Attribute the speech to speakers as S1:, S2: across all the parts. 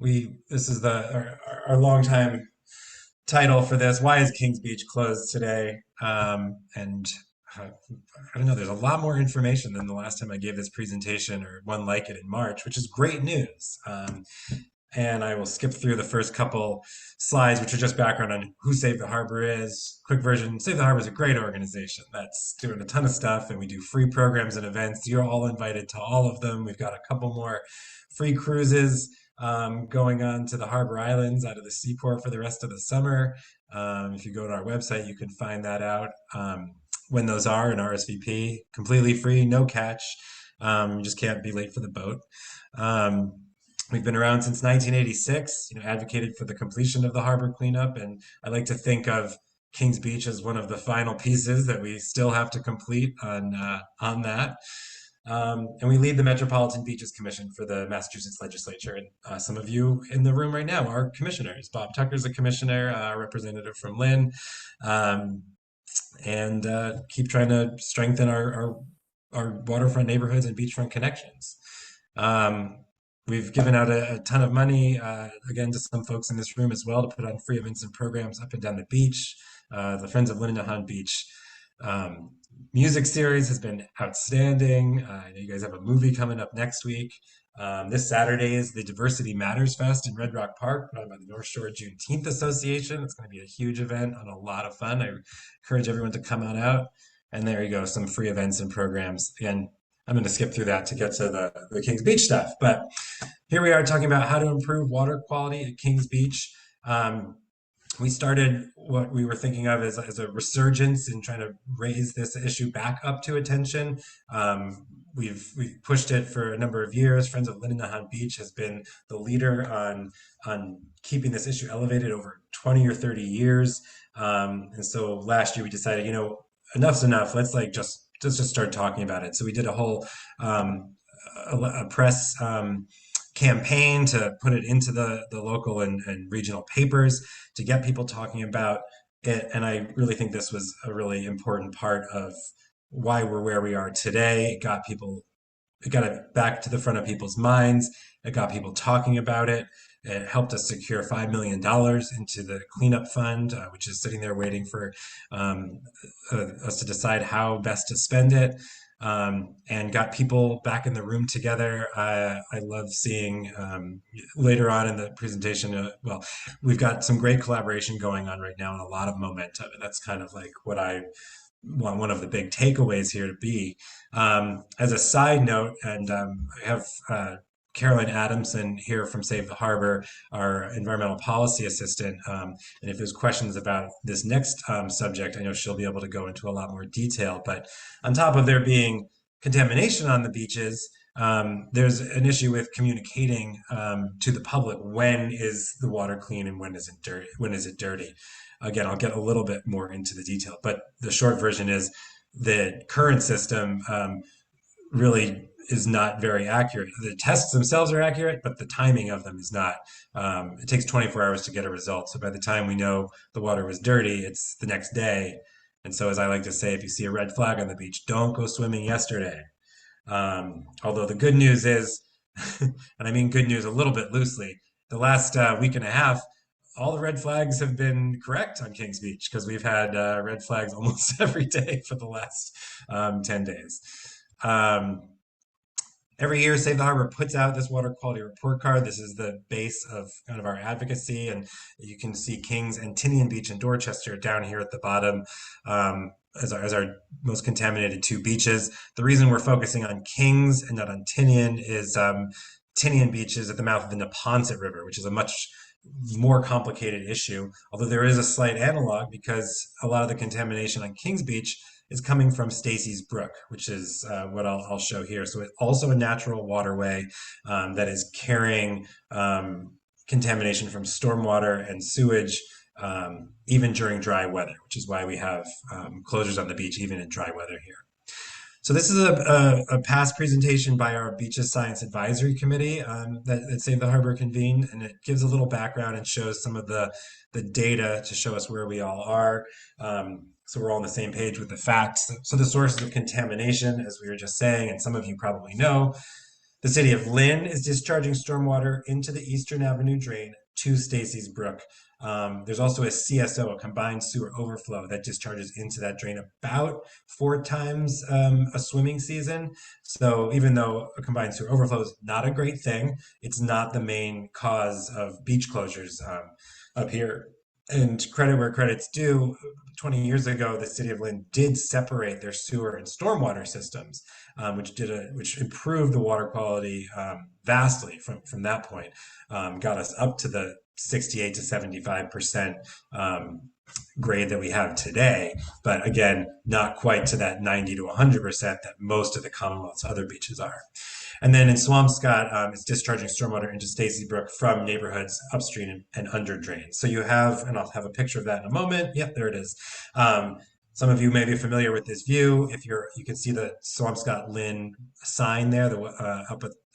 S1: this is our longtime title for this. Why is Kings Beach closed today? And I don't know, there's a lot more information than the last time I gave this presentation or one like it in March, which is great news. And I will skip through the first couple slides, which are just background on who Save the Harbor is. Quick version, Save the Harbor is a great organization that's doing a ton of stuff, and we do free programs and events. You're all invited to all of them. We've got a couple more free cruises going on to the Harbor Islands out of the seaport for the rest of the summer. If you go to our website, you can find that out when those are in RSVP. Completely free, no catch. You just can't be late for the boat. We've been around since 1986, advocated for the completion of the harbor cleanup, and I like to think of Kings Beach as one of the final pieces that we still have to complete on that. And we lead the Metropolitan Beaches Commission for the Massachusetts Legislature. And some of you in the room right now are commissioners. Bob Tucker's a commissioner, representative from Lynn, and keep trying to strengthen our waterfront neighborhoods and beachfront connections. We've given out a ton of money, again, to some folks in this room as well, to put on free events and programs up and down the beach. The Friends of Lynn and Nahant Beach music series has been outstanding. I know you guys have a movie coming up next week. This Saturday is the Diversity Matters Fest in Red Rock Park, run by the North Shore Juneteenth Association. It's going to be a huge event and a lot of fun. I encourage everyone to come on out. And there you go, some free events and programs. Again, I'm going to skip through that to get to the Kings Beach stuff. But here we are talking about how to improve water quality at Kings Beach. We started what we were thinking of as a resurgence in trying to raise this issue back up to attention. We've pushed it for a number of years. Friends of Lynn and Nahant Beach has been the leader on keeping this issue elevated over 20 or 30 years. And so last year we decided, enough's enough. Let's just start talking about it. So we did a whole a press campaign to put it into the local and regional papers to get people talking about it. And I really think this was a really important part of why we're where we are today. It got it back to the front of people's minds. It got people talking about it. It helped us secure $5 million into the cleanup fund, which is sitting there waiting for us to decide how best to spend it, and got people back in the room together. I love seeing later on in the presentation, we've got some great collaboration going on right now and a lot of momentum. And that's kind of like what I want one of the big takeaways here to be. As a side note, and I have Caroline Adamson here from Save the Harbor, our environmental policy assistant. And if there's questions about this next subject, I know she'll be able to go into a lot more detail. But on top of there being contamination on the beaches, there's an issue with communicating to the public when is the water clean and when is it dirty. Again, I'll get a little bit more into the detail, but the short version is the current system really is not very accurate. The tests themselves are accurate, but the timing of them is not. It takes 24 hours to get a result. So by the time we know the water was dirty, it's the next day. And so as I like to say, if you see a red flag on the beach, don't go swimming yesterday. Although the good news is, and I mean good news a little bit loosely, the last week and a half, all the red flags have been correct on Kings Beach because we've had red flags almost every day for the last 10 days. Every year, Save the Harbor puts out this water quality report card. This is the base of kind of our advocacy, and you can see Kings and Tinian Beach in Dorchester down here at the bottom as our most contaminated two beaches. The reason we're focusing on Kings and not on Tinian is Tinian Beach is at the mouth of the Neponset River, which is a much more complicated issue, although there is a slight analog because a lot of the contamination on Kings Beach is coming from Stacy's Brook, which is what I'll show here. So it's also a natural waterway that is carrying contamination from stormwater and sewage even during dry weather, which is why we have closures on the beach even in dry weather here. So this is a past presentation by our Beaches Science Advisory Committee that Save the Harbor convened, and it gives a little background and shows some of the data to show us where we all are. So we're all on the same page with the facts. So the sources of contamination, as we were just saying, and some of you probably know, The city of Lynn is discharging stormwater into the Eastern Avenue drain to Stacy's Brook. There's also a CSO, a combined sewer overflow, that discharges into that drain about 4 times a swimming season. So even though a combined sewer overflow is not a great thing, it's not the main cause of beach closures up here. And credit where credit's due, 20 years ago, the city of Lynn did separate their sewer and stormwater systems, which improved the water quality vastly from that point. Got us up to the 68 to 75% grade that we have today, but again, not quite to that 90 to 100% that most of the Commonwealth's other beaches are. And then in Swampscott, it's discharging stormwater into Stacy Brook from neighborhoods upstream and under drains. So you have, and I'll have a picture of that in a moment. Yep, there it is. Some of you may be familiar with this view. If you can see the Swampscott Lynn sign there,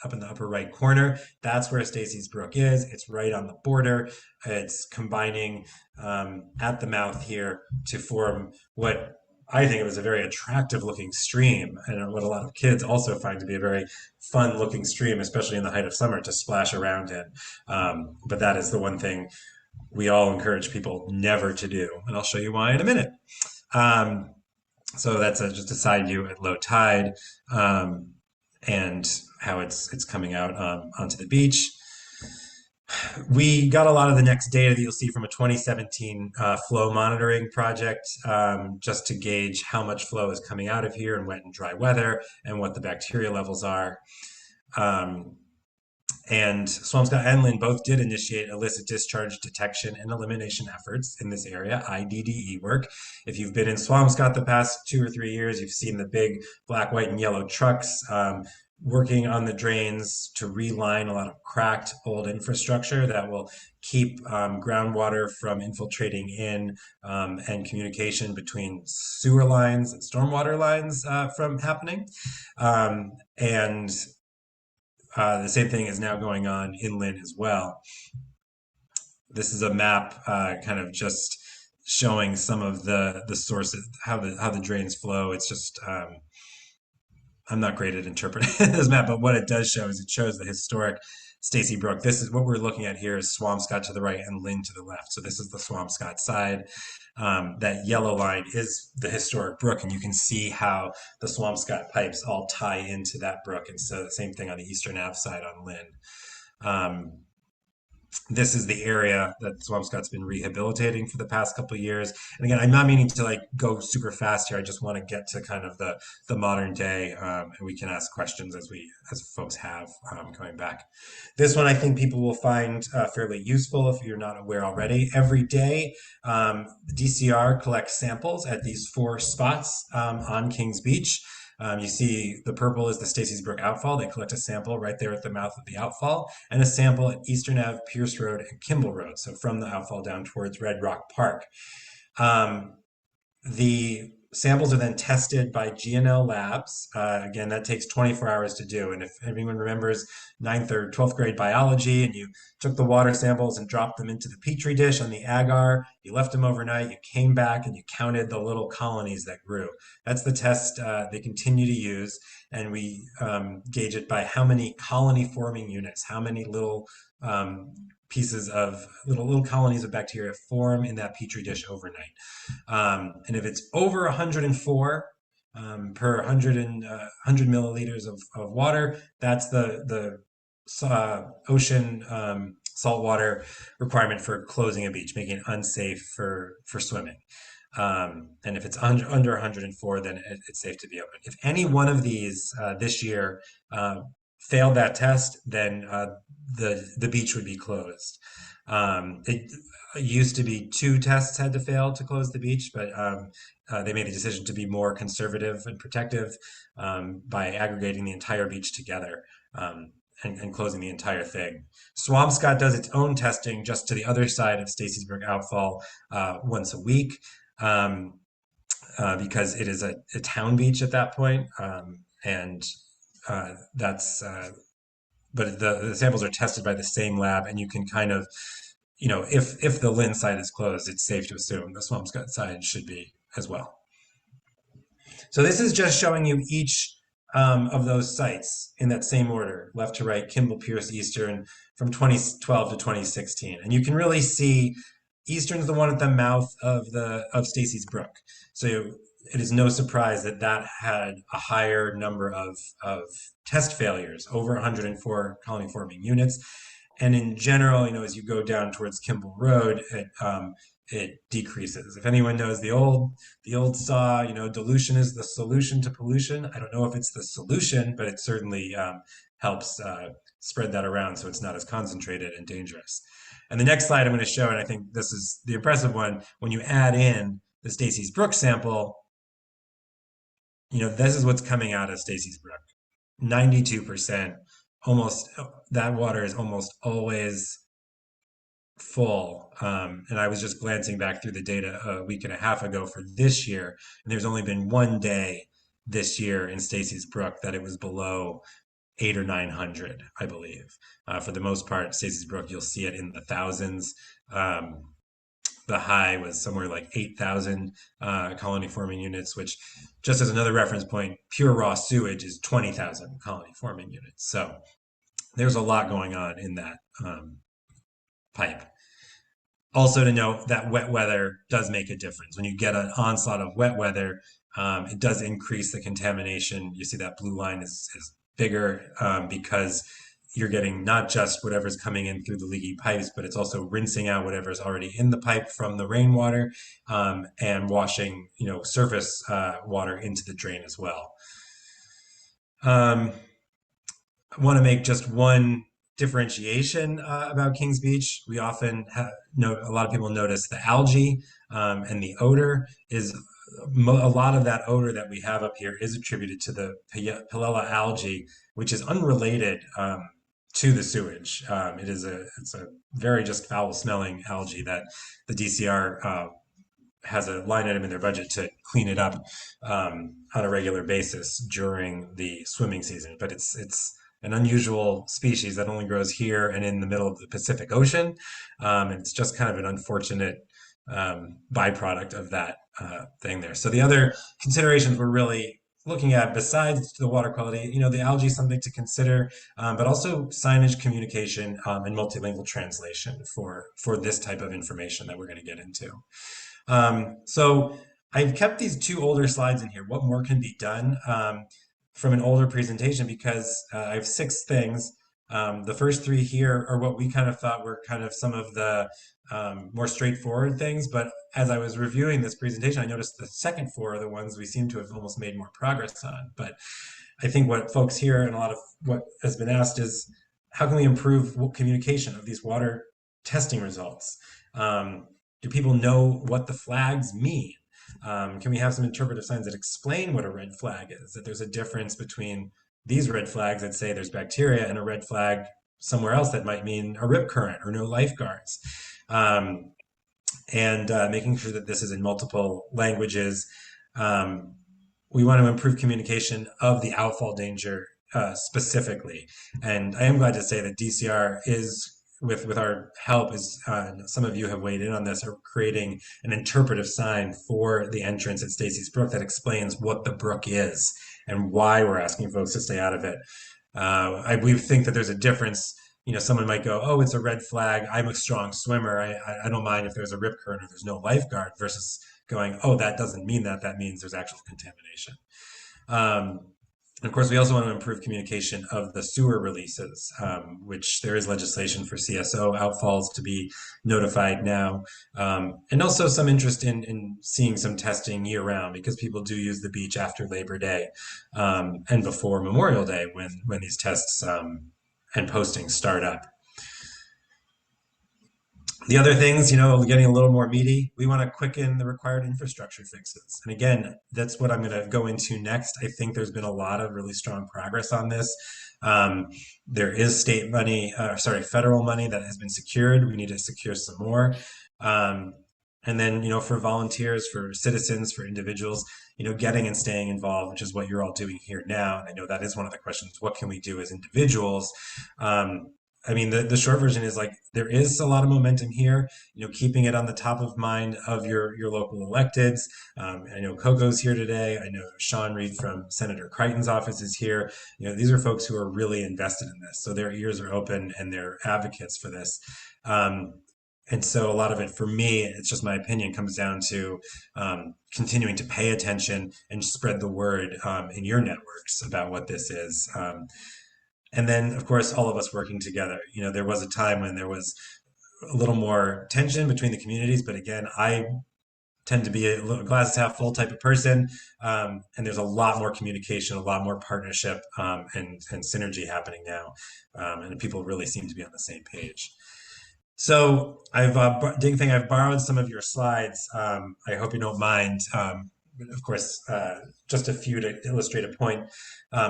S1: up in the upper right corner. That's where Stacy's Brook is. It's right on the border. It's combining at the mouth here to form what I think it was a very attractive looking stream, and what a lot of kids also find to be a very fun looking stream, especially in the height of summer, to splash around in. But that is the one thing we all encourage people never to do, and I'll show you why in a minute. So that's just a side view at low tide, and how it's coming out onto the beach. We got a lot of the next data that you'll see from a 2017 flow monitoring project, just to gauge how much flow is coming out of here in wet and dry weather and what the bacteria levels are. And Swampscott and Lynn both did initiate illicit discharge detection and elimination efforts in this area, IDDE work. If you've been in Swampscott the past 2 or 3 years, you've seen the big black, white, and yellow trucks working on the drains to reline a lot of cracked old infrastructure that will keep groundwater from infiltrating in, and communication between sewer lines and stormwater lines from happening. And the same thing is now going on inland as well. This is a map kind of just showing some of the sources, how the drains flow. It's just I'm not great at interpreting this map, but what it does show is it shows the historic Stacy Brook. This is what we're looking at here is Swampscott to the right and Lynn to the left. So this is the Swampscott side. That yellow line is the historic brook, and you can see how the Swampscott pipes all tie into that brook. And so the same thing on the Eastern Ave side on Lynn. This is the area that Swampscott's been rehabilitating for the past couple of years. And again, I'm not meaning to like go super fast here. I just want to get to kind of the modern day, and we can ask questions as folks have coming back. This one I think people will find fairly useful if you're not aware already. Every day, the DCR collects samples at these 4 spots on Kings Beach. You see the purple is the Stacy's Brook outfall. They collect a sample right there at the mouth of the outfall, and a sample at Eastern Ave, Pierce Road, and Kimball Road. So from the outfall down towards Red Rock Park. The samples are then tested by GNL Labs. Again, that takes 24 hours to do. And if anyone remembers 9th or 12th grade biology, and you took the water samples and dropped them into the Petri dish on the agar, you left them overnight, you came back and you counted the little colonies that grew. That's the test they continue to use. And we gauge it by how many colony forming units, how many little pieces of little colonies of bacteria form in that Petri dish overnight. And if it's over 104 per 100 milliliters of water, that's the ocean saltwater requirement for closing a beach, making it unsafe for swimming. And if it's under 104, then it's safe to be open. If any one of these this year failed that test, then the beach would be closed. It used to be 2 tests had to fail to close the beach, but they made the decision to be more conservative and protective by aggregating the entire beach together and closing the entire thing. Swampscott does its own testing just to the other side of Stacy's Brook outfall once a week because it is a town beach at that point, and that's but the samples are tested by the same lab, and you can kind of, if the Lynn side is closed, it's safe to assume the Swampscott side should be as well. So this is just showing you each of those sites in that same order, left to right, Kimball, Pierce, Eastern, from 2012 to 2016. And you can really see Eastern's the one at the mouth of Stacy's Brook. So it is no surprise that that had a higher number of test failures, over 104 colony forming units. And in general, as you go down towards Kimball Road, it decreases. If anyone knows the old saw, dilution is the solution to pollution. I don't know if it's the solution, but it certainly helps spread that around so it's not as concentrated and dangerous. And the next slide I'm going to show, and I think this is the impressive one, when you add in the Stacy's Brook sample, this is what's coming out of Stacy's Brook. 92%, almost, that water is almost always full. And I was just glancing back through the data a week and a half ago for this year, and there's only been one day this year in Stacy's Brook that it was below 800 or 900, I believe. For the most part, Stacy's Brook, you'll see it in the thousands. The high was somewhere like 8,000 colony forming units, which, just as another reference point, pure raw sewage is 20,000 colony forming units. So there's a lot going on in that pipe. Also to note that wet weather does make a difference. When you get an onslaught of wet weather, it does increase the contamination. You see that blue line is bigger because you're getting not just whatever's coming in through the leaky pipes, but it's also rinsing out whatever's already in the pipe from the rainwater and washing, surface water into the drain as well. I want to make just one differentiation about Kings Beach. We often note, a lot of people notice the algae and the odor is a lot of that odor that we have up here is attributed to the Pilella algae, which is unrelated to the sewage. It's a very just foul smelling algae that the DCR has a line item in their budget to clean it up on a regular basis during the swimming season. But it's an unusual species that only grows here and in the middle of the Pacific Ocean. It's just kind of an unfortunate byproduct of that thing there. So the other considerations we're really looking at, besides the water quality, the algae is something to consider, but also signage, communication, and multilingual translation for this type of information that we're going to get into. So I've kept these two older slides in here. What more can be done from an older presentation? Because I have 6 things. The first 3 here are what we kind of thought were kind of some of the more straightforward things, but as I was reviewing this presentation, I noticed the second 4 are the ones we seem to have almost made more progress on. But I think what folks here and a lot of what has been asked is, how can we improve communication of these water testing results? Do people know what the flags mean? Can we have some interpretive signs that explain what a red flag is? That there's a difference between these red flags that say there's bacteria and a red flag somewhere else that might mean a rip current or no lifeguards. And making sure that this is in multiple languages. We want to improve communication of the outfall danger specifically. And I am glad to say that DCR is, with our help, is some of you have weighed in on this, are creating an interpretive sign for the entrance at Stacy's Brook that explains what the brook is and why we're asking folks to stay out of it. We think that there's a difference. Someone might go, oh, it's a red flag. I'm a strong swimmer. I don't mind if there's a rip current or there's no lifeguard, versus going, oh, that doesn't mean that. That means there's actual contamination. And of course, we also want to improve communication of the sewer releases, which there is legislation for CSO outfalls to be notified now. And also some interest in seeing some testing year round, because people do use the beach after Labor Day and before Memorial Day when these tests and postings start up. The other things, getting a little more meaty, we want to quicken the required infrastructure fixes. And again, that's what I'm going to go into next. I think there's been a lot of really strong progress on this. There is federal money that has been secured. We need to secure some more. And then, for volunteers, for citizens, for individuals, getting and staying involved, which is what you're all doing here now. And I know that is one of the questions. What can we do as individuals? I mean, the short version is like there is a lot of momentum here. Keeping it on the top of mind of your local electeds. I know Coco's here today. I know Sean Reed from Senator Crichton's office is here. These are folks who are really invested in this, so their ears are open and they're advocates for this. Um, and so a lot of it, for me, it's just my opinion, comes down to continuing to pay attention and spread the word in your networks about what this is. And then, of course, all of us working together. There was a time when there was a little more tension between the communities, but again, I tend to be a little glass half full type of person, and there's a lot more communication, a lot more partnership, and synergy happening now, and people really seem to be on the same page. So I've borrowed some of your slides. I hope you don't mind. Of course, just a few to illustrate a point,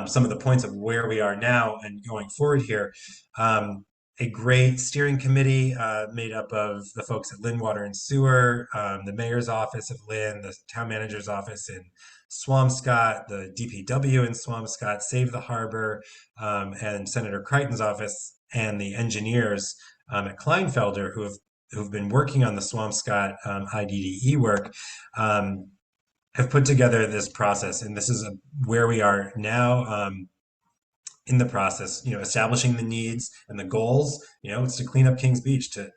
S1: some of the points of where we are now and going forward here. A great steering committee made up of the folks at Lynn Water and Sewer, the mayor's office of Lynn, the town manager's office in Swampscott, the DPW in Swampscott, Save the Harbor, and Senator Crichton's office, and the engineers at Kleinfelder who've been working on the Swampscott IDDE work. Have put together this process, and this is where we are now in the process. Establishing the needs and the goals. It's to clean up Kings Beach, to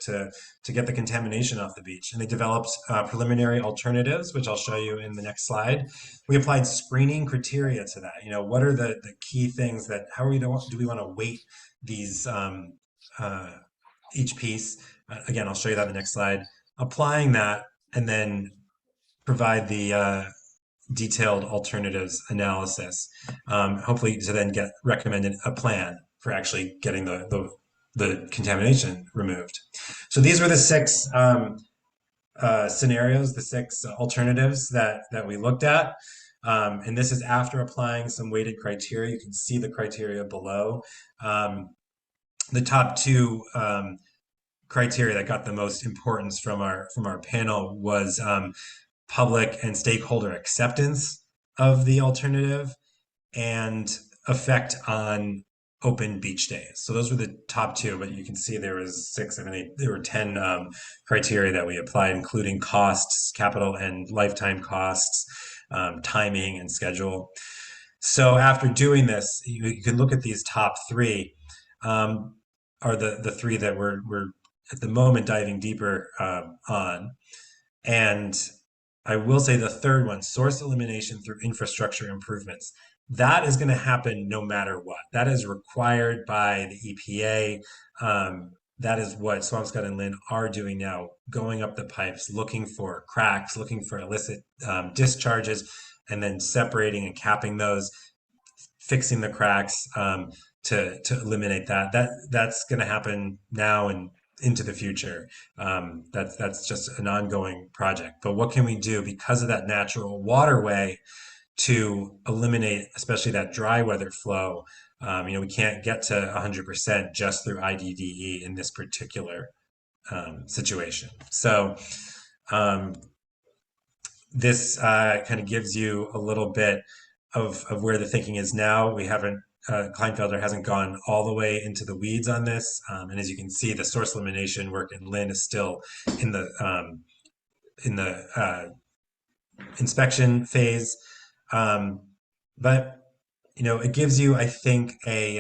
S1: get the contamination off the beach. And they developed preliminary alternatives, which I'll show you in the next slide. We applied screening criteria to that. What are the key things that do we want to weight these each piece? Again, I'll show you that in the next slide. Applying that, and then provide the detailed alternatives analysis, hopefully to then get recommended a plan for actually getting the contamination removed. So these were the six scenarios, the six alternatives that we looked at. And this is after applying some weighted criteria. You can see the criteria below. The top two criteria that got the most importance from our panel was public and stakeholder acceptance of the alternative and effect on open beach days. So those were the top two, but you can see there was six. I mean, there were 10 criteria that we applied, including costs, capital and lifetime costs, timing and schedule. So after doing this, you can look at these top three, are the three that we're at the moment diving deeper on. And I will say the third one, source elimination through infrastructure improvements. That is going to happen no matter what. That is required by the EPA. That is what Swampscott and Lynn are doing now, going up the pipes, looking for cracks, looking for illicit discharges, and then separating and capping those, fixing the cracks to eliminate that. That's going to happen now and into the future. That's just an ongoing project. But what can we do because of that natural waterway to eliminate, especially that dry weather flow? We can't get to 100% just through IDDE in this particular situation. So this kind of gives you a little bit of where the thinking is now. We haven't Kleinfelder hasn't gone all the way into the weeds on this, and as you can see, the source elimination work in Lynn is still in the inspection phase, but it gives you, I think, a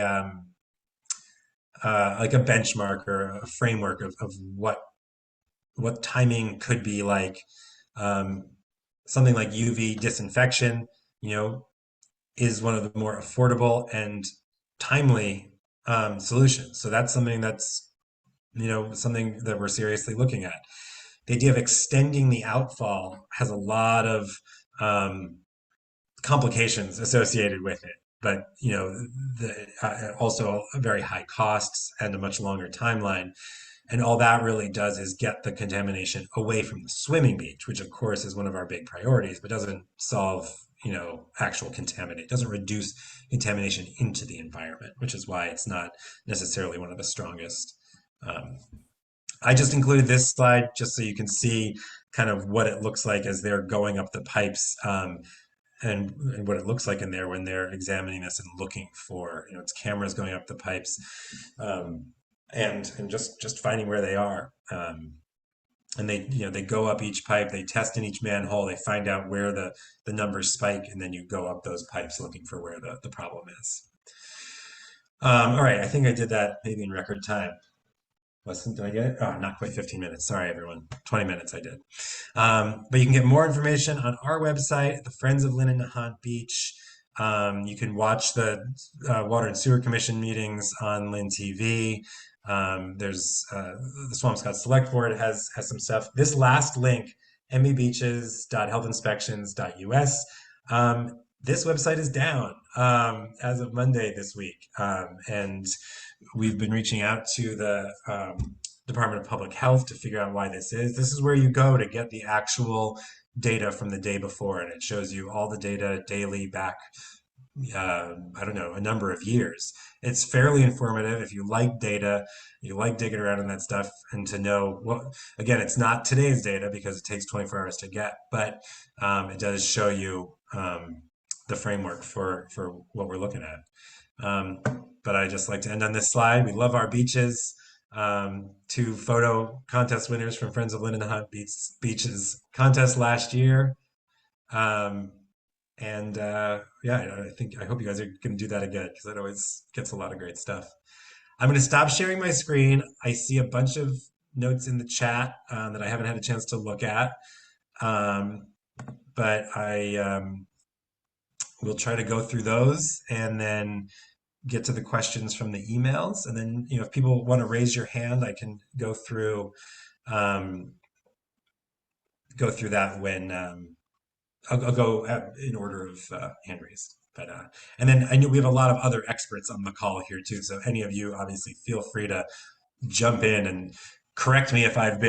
S1: like a benchmark or a framework of what timing could be like. Something like UV disinfection, is one of the more affordable and timely solutions. So that's something that's, something that we're seriously looking at. The idea of extending the outfall has a lot of complications associated with it, but also very high costs and a much longer timeline. And all that really does is get the contamination away from the swimming beach, which of course is one of our big priorities, but doesn't solve actual contaminate, doesn't reduce contamination into the environment, which is why it's not necessarily one of the strongest. I just included this slide just so you can see kind of what it looks like as they're going up the pipes, and what it looks like in there when they're examining this and looking for, it's cameras going up the pipes. and just finding where they are. And they go up each pipe, they test in each manhole, they find out where the numbers spike, and then you go up those pipes looking for where the problem is. All right, I think I did that maybe in record time. Did I get it? Oh, not quite 15 minutes. Sorry, everyone. 20 minutes I did. But you can get more information on our website, the Friends of Lynn and Nahant Beach. You can watch the Water and Sewer Commission meetings on Lynn TV. There's the Swampscott Select Board has some stuff. This last link, mebeaches.healthinspections.us. This website is down as of Monday this week, and we've been reaching out to the Department of Public Health to figure out why this is. This is where you go to get the actual data from the day before, and it shows you all the data daily back, I don't know, a number of years. It's fairly informative. If you like data, you like digging around in that stuff, and to know what, again, it's not today's data because it takes 24 hours to get, but it does show you the framework for what we're looking at. But I just like to end on this slide. We love our beaches. 2 photo contest winners from Friends of Lynn and Nahant Beaches contest last year. Yeah, I hope you guys are going to do that again because it always gets a lot of great stuff. I'm going to stop sharing my screen. I see a bunch of notes in the chat that I haven't had a chance to look at. But I will try to go through those and then get to the questions from the emails. And then, if people want to raise your hand, I can go through that when I'll go in order of hand raised. But and then I know we have a lot of other experts on the call here too. So any of you obviously feel free to jump in and correct me if I've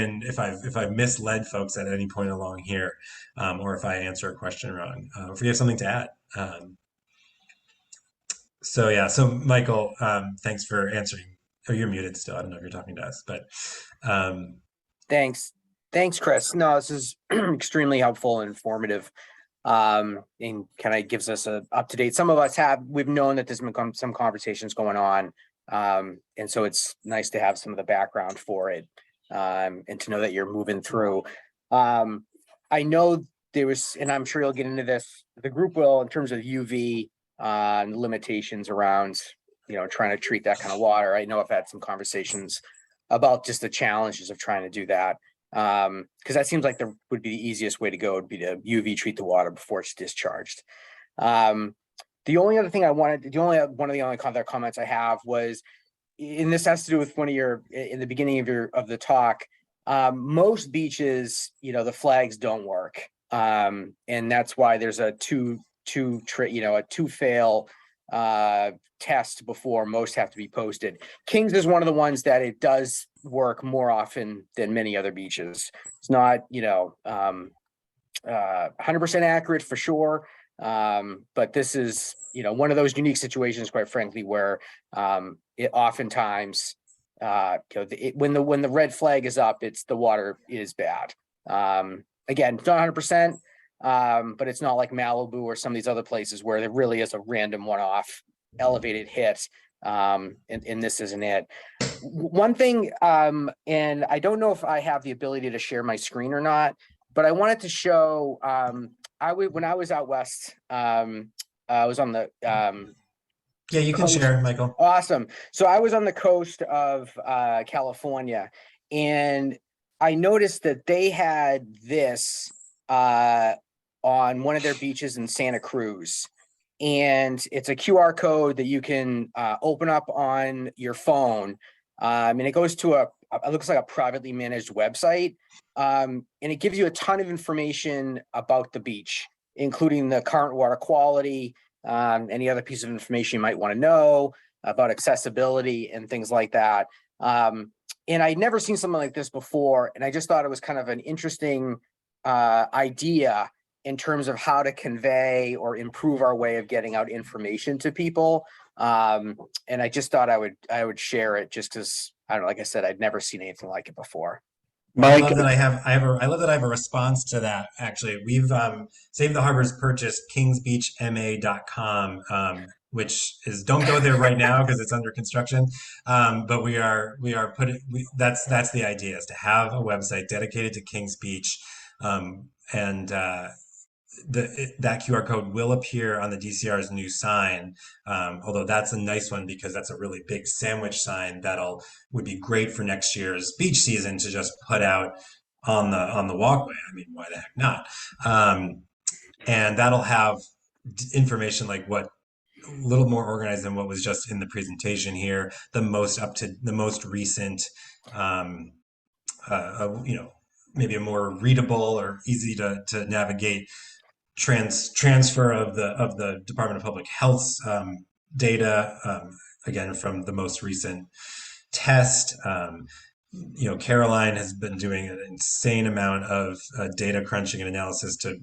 S1: misled folks at any point along here, or if I answer a question wrong, if you have something to add. So Michael, thanks for answering. Oh, you're muted still. I don't know if you're talking to us, but
S2: thanks, Chris. No, this is extremely helpful and informative, and kind of gives us a up to date. Some of us we've known that there's been some conversations going on, and so it's nice to have some of the background for it, and to know that you're moving through. I know there was, and I'm sure you'll get into this. The group will, in terms of UV. Limitations around, trying to treat that kind of water. I know I've had some conversations about just the challenges of trying to do that. Because that seems like there would be the easiest way to go would be to UV treat the water before it's discharged. The only other thing one of the only other comments I have was, and this has to do with in the beginning of the talk, most beaches, the flags don't work. And that's why there's a two fail test before most have to be posted. Kings is one of the ones that it does work more often than many other beaches. It's not 100% accurate for sure, but this is one of those unique situations, quite frankly, where it oftentimes when the red flag is up, it's the water is bad. Again, not 100%. But it's not like Malibu or some of these other places where there really is a random one-off elevated hit, and this isn't it. One thing, and I don't know if I have the ability to share my screen or not, but I wanted to show, when I was out west, I was on the
S1: yeah, you can share, Michael.
S2: Awesome. So I was on the coast of California, and I noticed that they had this on one of their beaches in Santa Cruz, and it's a QR code that you can open up on your phone, and it goes to it looks like a privately managed website, and it gives you a ton of information about the beach, including the current water quality, any other piece of information you might want to know about accessibility and things like that. And I'd never seen something like this before, and I just thought it was kind of an interesting idea in terms of how to convey or improve our way of getting out information to people. And I just thought I would share it just because, I don't know, like I said, I'd never seen anything like it before.
S1: Mike, I love that I love that I have a response to that. Actually, we've Save the Harbor's purchased kingsbeachma.com which is don't go there right now because it's under construction. But we are putting that's the idea, is to have a website dedicated to Kings Beach, and that QR code will appear on the DCR's new sign. Although that's a nice one because that's a really big sandwich sign would be great for next year's beach season to just put out on the walkway. I mean, why the heck not? And that'll have information like what a little more organized than what was just in the presentation here. The most recent, maybe a more readable or easy to navigate transfer of the Department of Public Health's data, again from the most recent test. Caroline has been doing an insane amount of data crunching and analysis to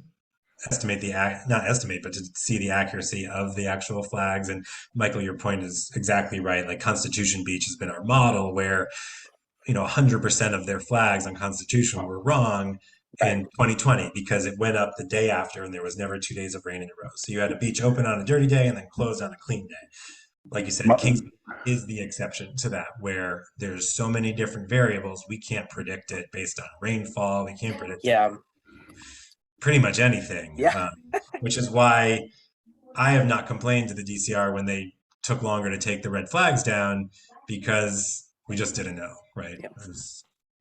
S1: estimate not estimate, but to see the accuracy of the actual flags. And Michael, your point is exactly right. Like Constitution Beach has been our model, where 100% of their flags on Constitution were wrong in 2020 because it went up the day after and there was never 2 days of rain in a row. So you had a beach open on a dirty day and then closed on a clean day. Like you said, Kings is the exception to that, where there's so many different variables, we can't predict it based on rainfall. We can't predict pretty much anything. Which is why I have not complained to the DCR when they took longer to take the red flags down, because we just didn't know, right?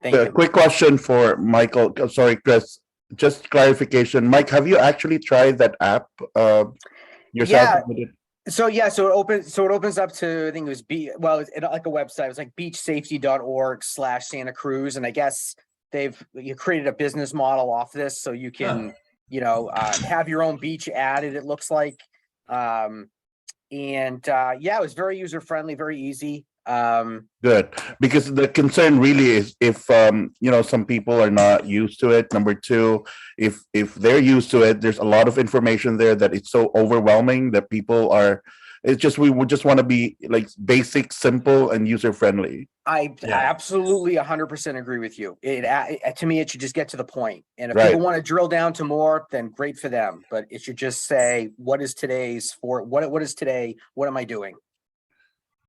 S2: Thank you.
S3: Quick question for Michael. Sorry, Chris. Just clarification. Mike, have you actually tried that app yourself?
S2: So it opens up to, I think it was it's like a website. It was like beachsafety.org/Santa Cruz. And I guess you created a business model off this, so you can, have your own beach added, it looks like. It was very user-friendly, very easy.
S3: Good, because the concern really is if some people are not used to it. Number two, if they're used to it, there's a lot of information there that it's so overwhelming that people are. It's just we would just want to be like basic, simple, and user friendly.
S2: I absolutely 100% agree with you. To me, it should just get to the point. And if people want to drill down to more, then great for them. But it should just say, what is today's what is today? What am I doing?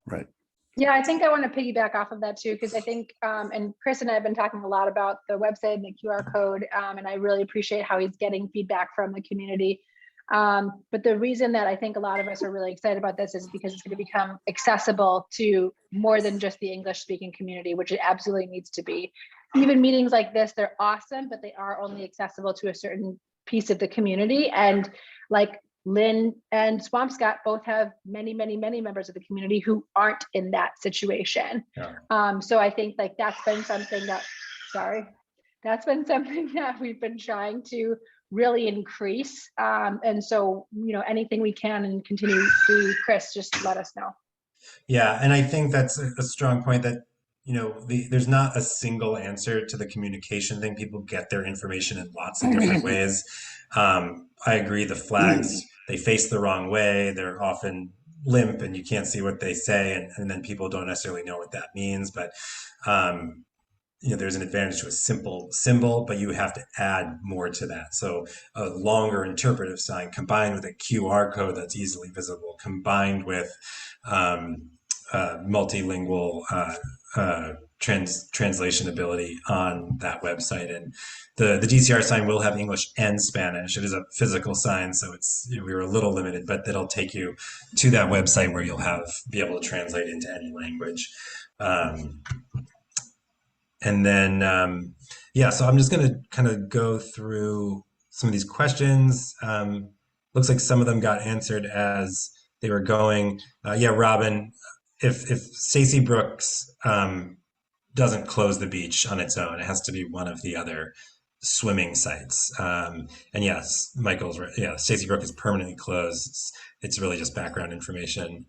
S3: Right.
S4: Yeah, I think I want to piggyback off of that too, because I think, and Chris and I have been talking a lot about the website and the QR code, and I really appreciate how he's getting feedback from the community. But the reason that I think a lot of us are really excited about this is because it's going to become accessible to more than just the English speaking community, which it absolutely needs to be. Even meetings like this, they're awesome, but they are only accessible to a certain piece of the community. And like Lynn and Swampscott both have many, many, many members of the community who aren't in that situation. So I think like that's been something that we've been trying to really increase. And so, anything we can and continue to do, Chris, just let us know.
S1: Yeah, and I think that's a strong point that, there's not a single answer to the communication thing. People get their information in lots of different ways. I agree, the flags, they face the wrong way. They're often limp and you can't see what they say. And then people don't necessarily know what that means. But, there's an advantage to a simple symbol, but you have to add more to that. So a longer interpretive sign combined with a QR code that's easily visible, combined with multilingual translation ability on that website. And the DCR sign will have English and Spanish. It is a physical sign, so we were a little limited, but it'll take you to that website where you'll be able to translate into any language. And then, so I'm just going to kind of go through some of these questions. Looks like some of them got answered as they were going. Robin, if Stacy Brooks doesn't close the beach on its own, it has to be one of the other swimming sites. And yes, Michael's right. Yeah, Stacy Brook is permanently closed. It's really just background information.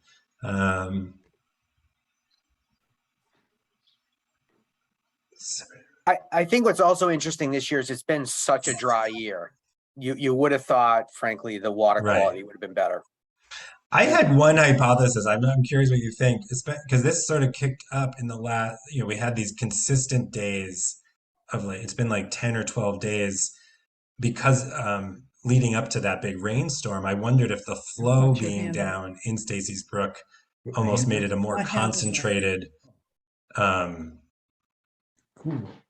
S2: I think what's also interesting this year is it's been such a dry year. You would have thought, frankly, the water quality would have been better.
S1: I had one hypothesis. I'm curious what you think, because this sort of kicked up in the last, we had these consistent days of it's been like 10 or 12 days because leading up to that big rainstorm, I wondered if the flow
S5: Put your
S1: being
S5: hand up.
S1: down in Stacy's Brook
S5: Put my
S1: almost
S5: hand
S1: made
S5: up.
S1: it a more
S5: What happened?
S1: concentrated
S5: Cool.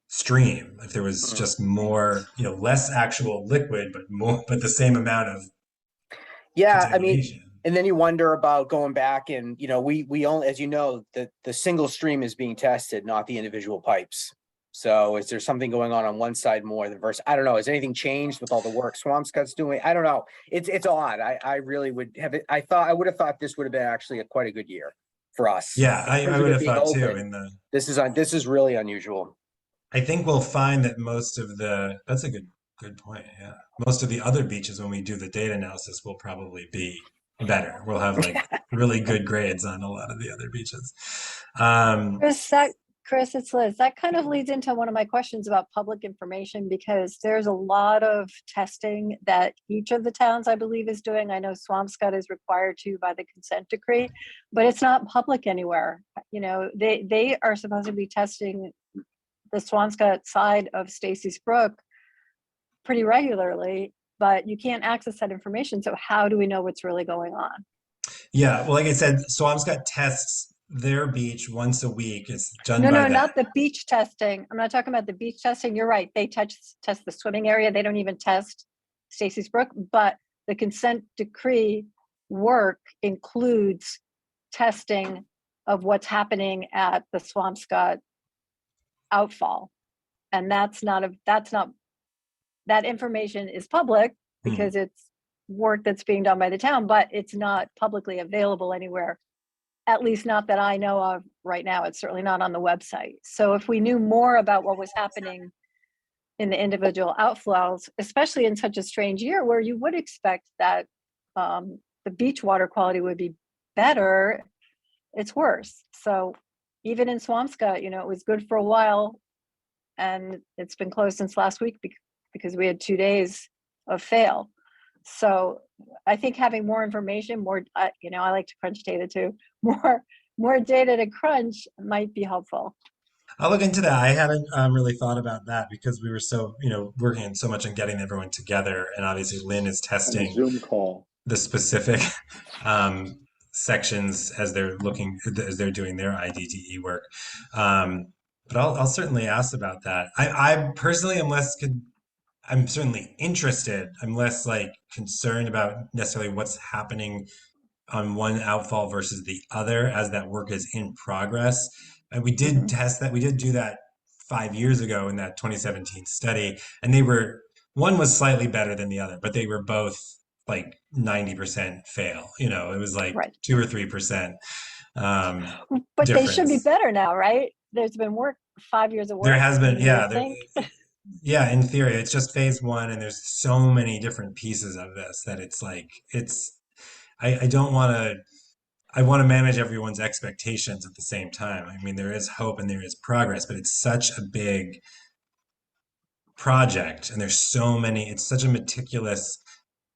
S1: stream. If there was
S2: Mm.
S1: just more, less actual liquid, but the same amount of
S2: Yeah, I mean,
S1: contamination.
S2: and then you wonder about going back and, we only, as you know, the single stream is being tested, not the individual pipes. So is there something going on one side more than versus, I don't know, has anything changed with all the work Swampscott's doing? I don't know. It's odd. I really would have it. I would have thought this would have been actually quite a good year for us.
S1: Yeah,
S2: In terms
S1: I
S2: of
S1: would
S2: it
S1: have
S2: being
S1: thought too.
S2: open, this is really unusual.
S1: I think we'll find that that's a good point. Yeah. Most of the other beaches, when we do the data analysis, will probably be better. We'll have like really good grades on a lot of the other beaches.
S6: Chris, it's Liz. That kind of leads into one of my questions about public information, because there's a lot of testing that each of the towns, I believe, is doing. I know Swampscott is required to by the consent decree, but it's not public anywhere. They are supposed to be testing the Swampscott side of Stacy's Brook pretty regularly, but you can't access that information. So how do we know what's really going on?
S1: Yeah, well, like I said, Swampscott tests their beach once a week. It's done
S6: No,
S1: by
S6: no, not the beach testing. I'm not talking about the beach testing. You're right. They test the swimming area. They don't even test Stacy's Brook, but the consent decree work includes testing of what's happening at the Swampscott outfall. And that information is public because it's work that's being done by the town, but it's not publicly available anywhere. At least not that I know of right now. It's certainly not on the website. So if we knew more about what was happening in the individual outflows, especially in such a strange year where you would expect that the beach water quality would be better, it's worse. So even in Swampscott, it was good for a while, and it's been closed since last week because we had 2 days of fail. So I think having more information, I like to crunch data too, more data to crunch might be helpful.
S1: I'll look into that. I hadn't really thought about that because we were so, working so much on getting everyone together. And obviously Lynn is testing
S7: Zoom call.
S1: the specific sections as they're doing their IDDE work. But I'll certainly ask about that. I personally I'm certainly interested. I'm less like concerned about necessarily what's happening on one outfall versus the other as that work is in progress. And we did test that. We did do that 5 years ago in that 2017 study, and one was slightly better than the other, but they were both like 90% fail. It was like
S6: Right.
S1: 2 or 3%.
S6: But they should be better now, right? There's been 5 years of work.
S1: There has been,
S6: yeah.
S1: In theory, it's just phase one, and there's so many different pieces of this that I don't want to. I want to manage everyone's expectations at the same time. I mean, there is hope and there is progress, but it's such a big project, and it's such a meticulous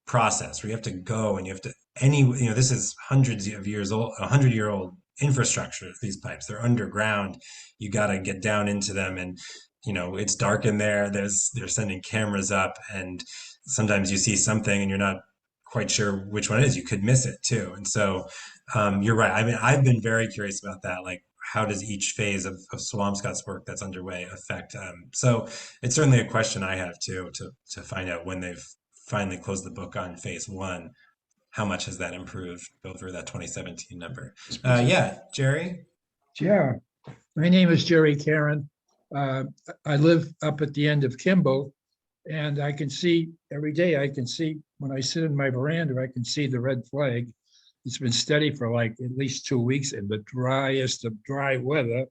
S1: process where you have to go and you have to this is hundreds of years old, 100-year-old infrastructure. These pipes, they're underground. You got to get down into them, and it's dark in there. They're sending cameras up, and sometimes you see something and you're not quite sure which one it is. You could miss it too. And so you're right. I mean, I've been very curious about that. Like, how does each phase of Swampscott's work that's underway affect? So it's certainly a question I have too, to find out when they've finally closed the book on phase one, how much has that improved over that 2017 number? Yeah, Jerry?
S5: Yeah, my name is Jerry Karen. I live up at the end of Kimball, and I can see every day, when I sit in my veranda, I can see the red flag. It's been steady for like at least 2 weeks in the driest of dry weather.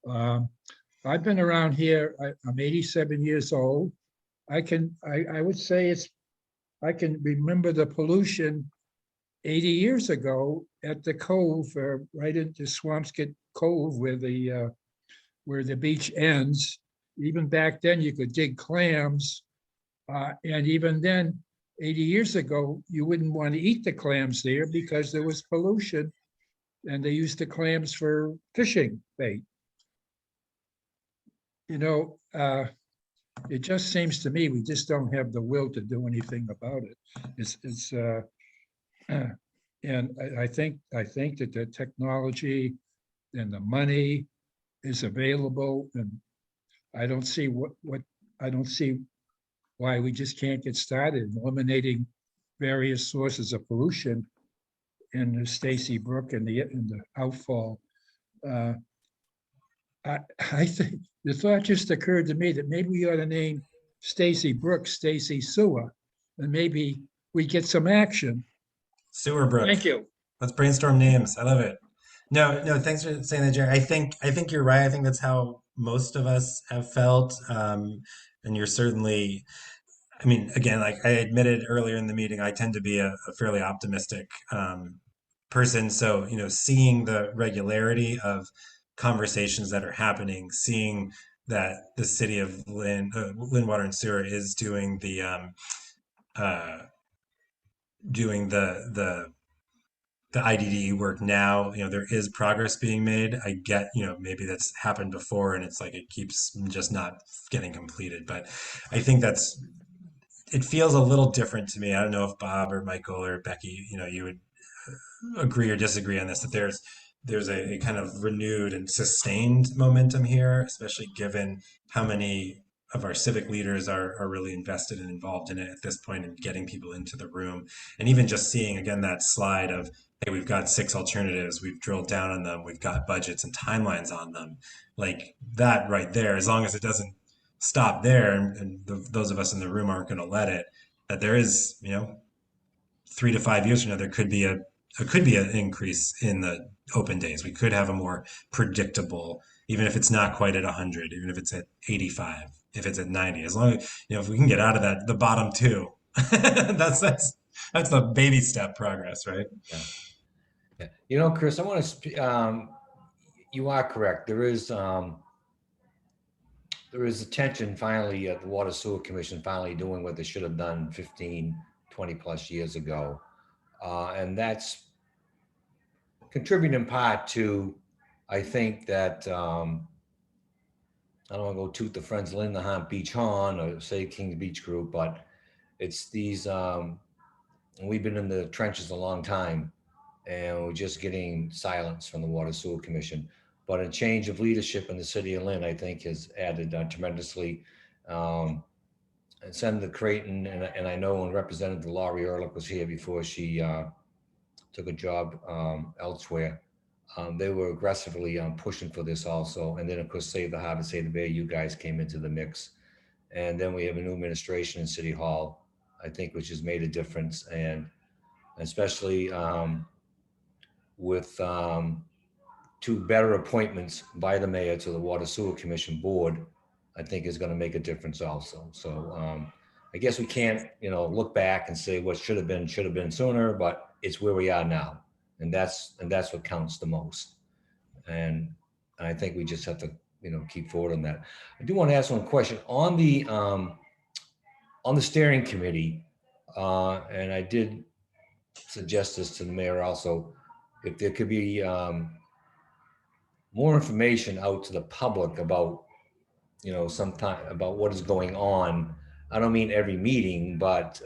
S5: I've been around here. I'm 87 years old. I would say I can remember the pollution 80 years ago at the cove, right into Swampscott Cove, where the beach ends. Even back then, you could dig clams, and even then, 80 years ago, you wouldn't want to eat the clams there because there was pollution, and they used the clams for fishing bait. it just seems to me we just don't have the will to do anything about it. And I think that the technology and the money is available, and I don't see I don't see why we just can't get started eliminating various sources of pollution in the Stacy Brook and the outfall. I think the thought just occurred to me that maybe we ought to name Stacy Brook Stacy Sewer, and maybe we get some action.
S1: Sewer Brook.
S5: Thank you.
S1: Let's brainstorm names. I love it. No, thanks for saying that, Jerry. I think you're right. I think that's how most of us have felt. And you're certainly, I mean, again, like I admitted earlier in the meeting, I tend to be a fairly optimistic person. So, seeing the regularity of conversations that are happening, seeing that the city of Lynn Water and Sewer is doing the IDDE work now, there is progress being made. I get, maybe that's happened before and it's like it keeps just not getting completed. But I think it feels a little different to me. I don't know if Bob or Michael or Becky, you would agree or disagree on this, that there's a kind of renewed and sustained momentum here, especially given how many of our civic leaders are really invested and involved in it at this point and getting people into the room. And even just seeing, again, that slide of, hey, we've got 6 alternatives, we've drilled down on them, we've got budgets and timelines on them. Like that right there, as long as it doesn't stop there, and those of us in the room aren't going to let it, that there is, 3 to 5 years from now, there could be an increase in the open days. We could have a more predictable, even if it's not quite at 100, even if it's at 85, if it's at 90, as long as, if we can get out of that, the bottom 2, that's the baby step progress, right?
S7: Yeah. Chris, I want to, you are correct. There is attention finally at the Water Sewer Commission finally doing what they should have done 15, 20 plus years ago. And that's contributing in part to, I think that, I don't want to go toot the Friends Lynn Nahant Beach Horn or say Kings Beach Group, but it's these, we've been in the trenches a long time and we're just getting silence from the Water Sewer Commission. But a change of leadership in the city of Lynn, I think, has added tremendously. And Senator Creighton, and I know when Representative Laurie Ehrlich was here before she took a job elsewhere, they were aggressively pushing for this also. And then, of course, Save the Harbor, Save the Bay, you guys came into the mix. And then we have a new administration in City Hall, I think, which has made a difference. And especially with 2 better appointments by the mayor to the Water Sewer Commission board, I think is going to make a difference also. So I guess we can't, look back and say what should have been sooner, but it's where we are now. And that's what counts the most. And I think we just have to, keep forward on that. I do want to ask one question on the steering committee. And I did suggest this to the mayor also, if there could be more information out to the public about, sometime about what is going on. I don't mean every meeting, but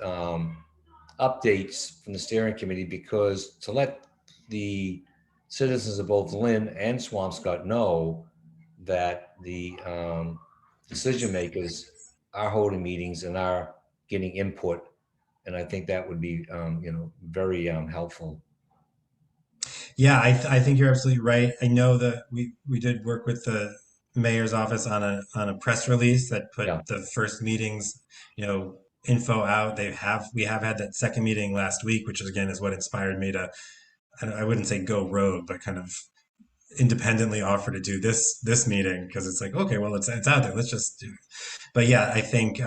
S7: updates from the steering committee, because to let the citizens of both Lynn and Swampscott know that the decision makers are holding meetings and are getting input. And I think that would be, very helpful.
S1: Yeah, I think you're absolutely right. I know that we did work with the mayor's office on a press release that put the first meetings, info out. We have had that second meeting last week, which again is what inspired me to, I wouldn't say go rogue, but kind of independently offer to do this meeting, because it's like, okay, well, it's out there. Let's just do it. But yeah, I think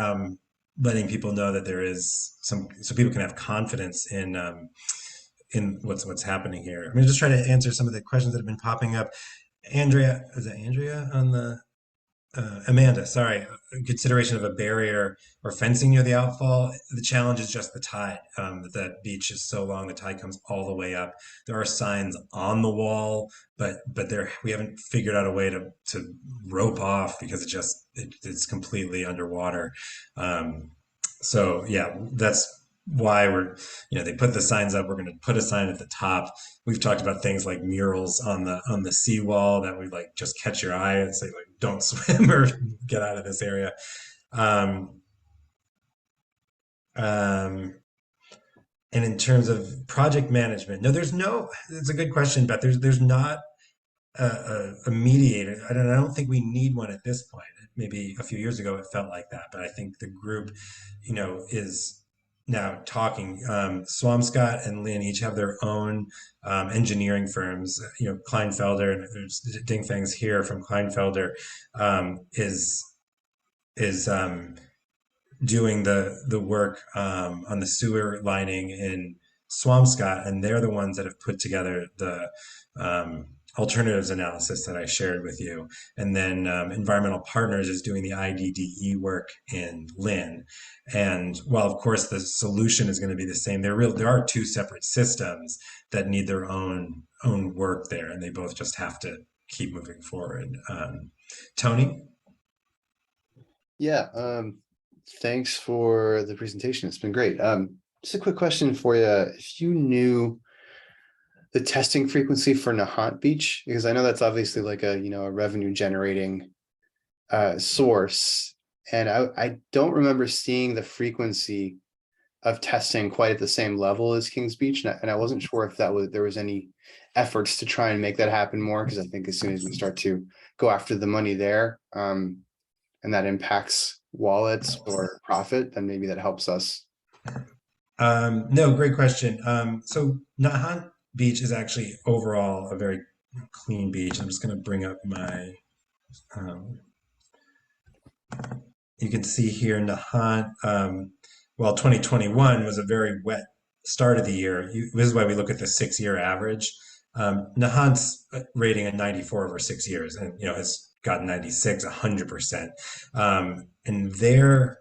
S1: letting people know that there is so people can have confidence in what's happening here. I'm gonna just try to answer some of the questions that have been popping up. Andrea, is it Andrea on the Amanda, sorry, consideration of a barrier or fencing near the outfall. The challenge is just the tide. That beach is so long, the tide comes all the way up. There are signs on the wall, but we haven't figured out a way to rope off because it's completely underwater. So yeah, that's why they put the signs up. We're going to put a sign at the top. We've talked about things like murals on the seawall that would like just catch your eye and say like, don't swim or get out of this area. Um, um, and in terms of project management, it's a good question, but there's not a mediator. I don't think we need one at this point. Maybe a few years ago it felt like that, but I think the group, is now talking. Swamscott and Lynn each have their own engineering firms. Kleinfelder, and there's Dingfang's here from Kleinfelder, is doing the work on the sewer lining in Swampscott, and they're the ones that have put together the alternatives analysis that I shared with you. And then Environmental Partners is doing the IDDE work in Lynn. And while of course the solution is going to be the same, there are two separate systems that need their own work there, and they both just have to keep moving forward. Tony?
S8: Yeah, thanks for the presentation. It's been great. Just a quick question for you. If you knew the testing frequency for Nahant Beach, because I know that's obviously like a revenue generating source, and I don't remember seeing the frequency of testing quite at the same level as Kings Beach, and I wasn't sure if there was any efforts to try and make that happen more, because I think as soon as we start to go after the money there, and that impacts wallets or profit, then maybe that helps us.
S1: No, great question. So Nahant Beach is actually overall a very clean beach. I'm just going to bring up my, you can see here Nahant, while 2021 was a very wet start of the year. This is why we look at the 6-year average. Nahant's rating at 94 over 6 years, and has gotten 96, 100%. And there,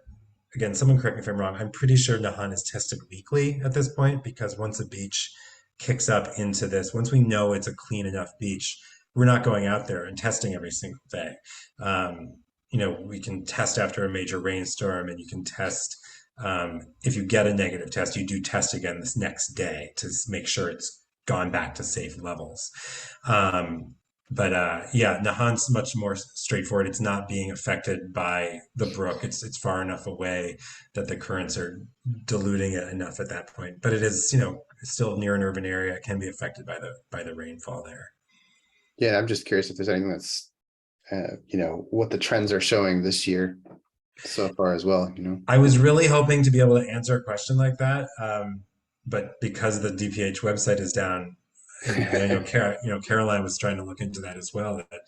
S1: again, someone correct me if I'm wrong, I'm pretty sure Nahant is tested weekly at this point, because once a beach kicks up into this, once we know it's a clean enough beach, we're not going out there and testing every single day. We can test after a major rainstorm, and you can test, if you get a negative test, you do test again this next day to make sure it's gone back to safe levels. Nahant's much more straightforward. It's not being affected by the brook. It's far enough away that the currents are diluting it enough at that point. But it is, it's still near an urban area. It can be affected by the rainfall there.
S8: Yeah, I'm just curious if there's anything that's, what the trends are showing this year so far as well.
S1: I was really hoping to be able to answer a question like that, but because the DPH website is down. And I know Caroline was trying to look into that as well. That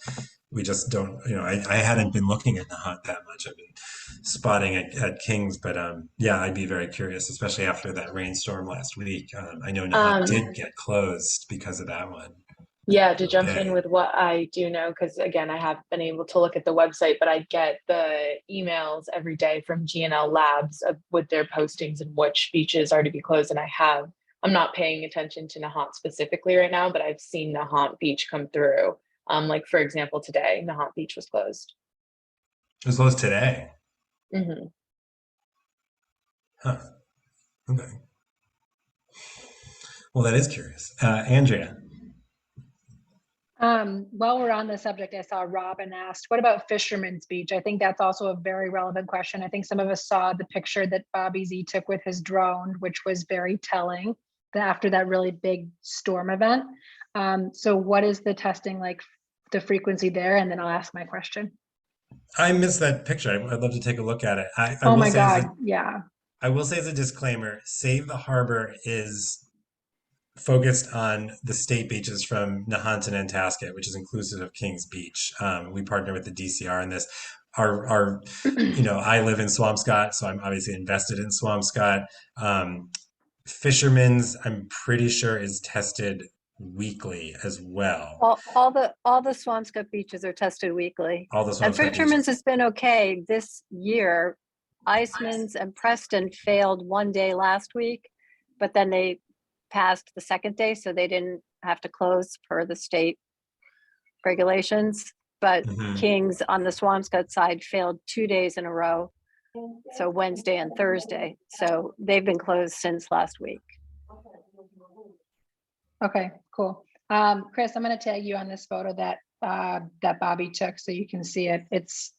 S1: we just don't, I hadn't been looking at Nahant that much. I've been spotting at Kings, but I'd be very curious, especially after that rainstorm last week. I know Nahant did get closed because of that one.
S9: Yeah, to jump in with what I do know, because again, I haven't been able to look at the website, but I get the emails every day from GNL Labs with their postings and which beaches are to be closed, and I'm not paying attention to Nahant specifically right now, but I've seen Nahant Beach come through. Like for example, today, Nahant Beach was closed.
S1: It was closed today.
S9: Mm-hmm.
S1: Huh. Okay. Well, that is curious. Andrea.
S4: While we're on the subject, I saw Robin asked, what about Fisherman's Beach? I think that's also a very relevant question. I think some of us saw the picture that Bobby Z took with his drone, which was very telling after that really big storm event. So what is the testing like, the frequency there? And then I'll ask my question.
S1: I missed that picture. I'd love to take a look at it.
S4: Oh my God, yeah.
S1: I will say as a disclaimer, Save the Harbor is focused on the state beaches from Nahant and Nantasket, which is inclusive of Kings Beach. We partner with the DCR in this. I live in Swampscott, so I'm obviously invested in Swampscott. Fisherman's, I'm pretty sure, is tested weekly as well.
S6: All the Swampscott beaches are tested weekly.
S1: All the
S6: And
S1: Swampscott beaches.
S6: Fisherman's has been okay this year. Iceman's and Preston failed one day last week, but then they passed the second day, so they didn't have to close per the state regulations. But
S1: Mhm.
S6: Kings on the Swampscott side failed 2 days in a row, so Wednesday and Thursday. So they've been closed since last week.
S4: Okay, cool. Chris, I'm gonna tag you on this photo that that Bobby took so you can see it. It's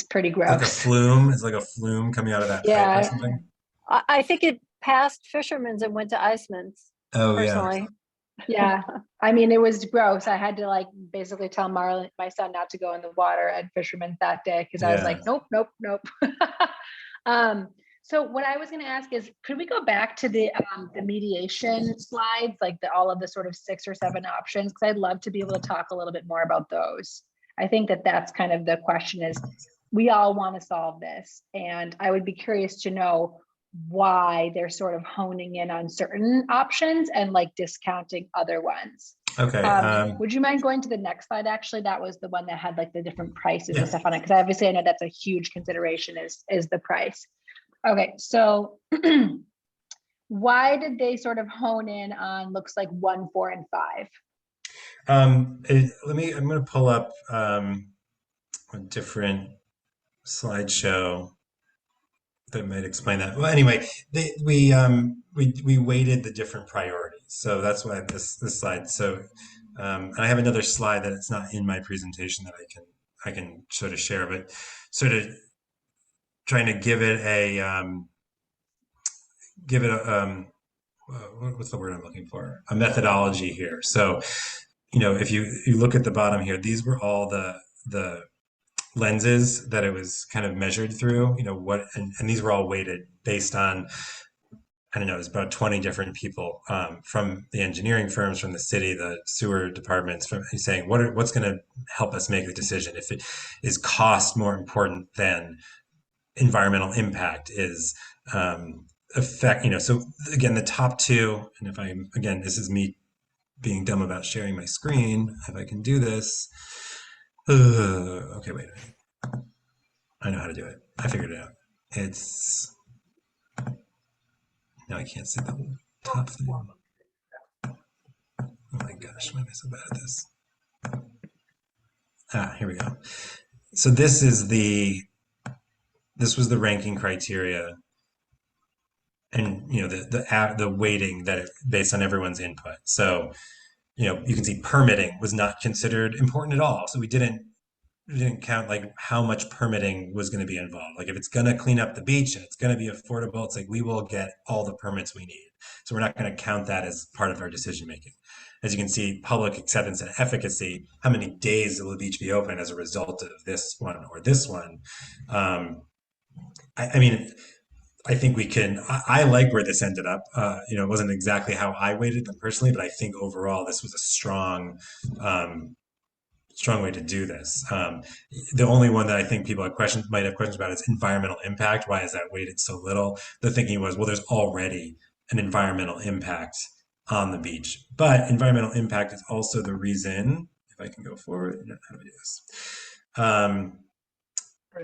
S4: pretty
S1: It's like a
S4: gross.
S1: flume. It's like a flume coming out of that pipe
S4: Yeah.
S1: or something.
S6: I think it passed Fisherman's and went to Iceman's
S1: Oh yeah.
S6: personally.
S4: Yeah, I mean, it was gross. I had to like basically tell Marlon, my son, not to go in the water at Fisherman's that day because I was
S1: Yeah.
S4: like, nope, nope, nope. So what I was going to ask is, could we go back to the mediation slides, like all of the sort of 6 or 7 options? Because I'd love to be able to talk a little bit more about those. I think that that's kind of the question is, we all want to solve this, and I would be curious to know why they're sort of honing in on certain options and like discounting other ones.
S1: Okay.
S4: Would you mind going to the next slide? Actually, that was the one that had like the different prices
S1: Yeah.
S4: and stuff on it. Because obviously I know that's a huge consideration is the price. Okay, so why did they sort of hone in on looks like 1, 4, and 5?
S1: I'm going to pull up a different slideshow that might explain that. Well, anyway, we weighted the different priorities, so that's why this slide. So, and I have another slide that it's not in my presentation that I can sort of share, but sort of trying to give it a what's the word I'm looking for? A methodology here. So, if you look at the bottom here, these were all the lenses that it was kind of measured through, and these were all weighted based on, I don't know, it's about 20 different people from the engineering firms, from the city, the sewer departments, from saying what's going to help us make the decision. If it is cost more important than environmental impact, is effect, so again, the top 2, and again, this is me being dumb about sharing my screen, if I can do this. Okay, wait. I know how to do it. I figured it out. Now I can't see the top thing. Oh my gosh, why am I so bad at this? Here we go. So this was the ranking criteria, and the weighting that based on everyone's input. So you can see permitting was not considered important at all. So we didn't count like how much permitting was going to be involved. Like if it's going to clean up the beach and it's going to be affordable, it's like we will get all the permits we need. So we're not going to count that as part of our decision making. As you can see, public acceptance and efficacy, how many days will the beach be open as a result of this one or this one? I mean, I think we can, I like where this ended up. It wasn't exactly how I weighted them personally, but I think overall this was a strong way to do this. The only one that I think people might have questions about is environmental impact. Why is that weighted so little? The thinking was, well, there's already an environmental impact on the beach, but environmental impact is also the reason, if I can go forward, how do I do this?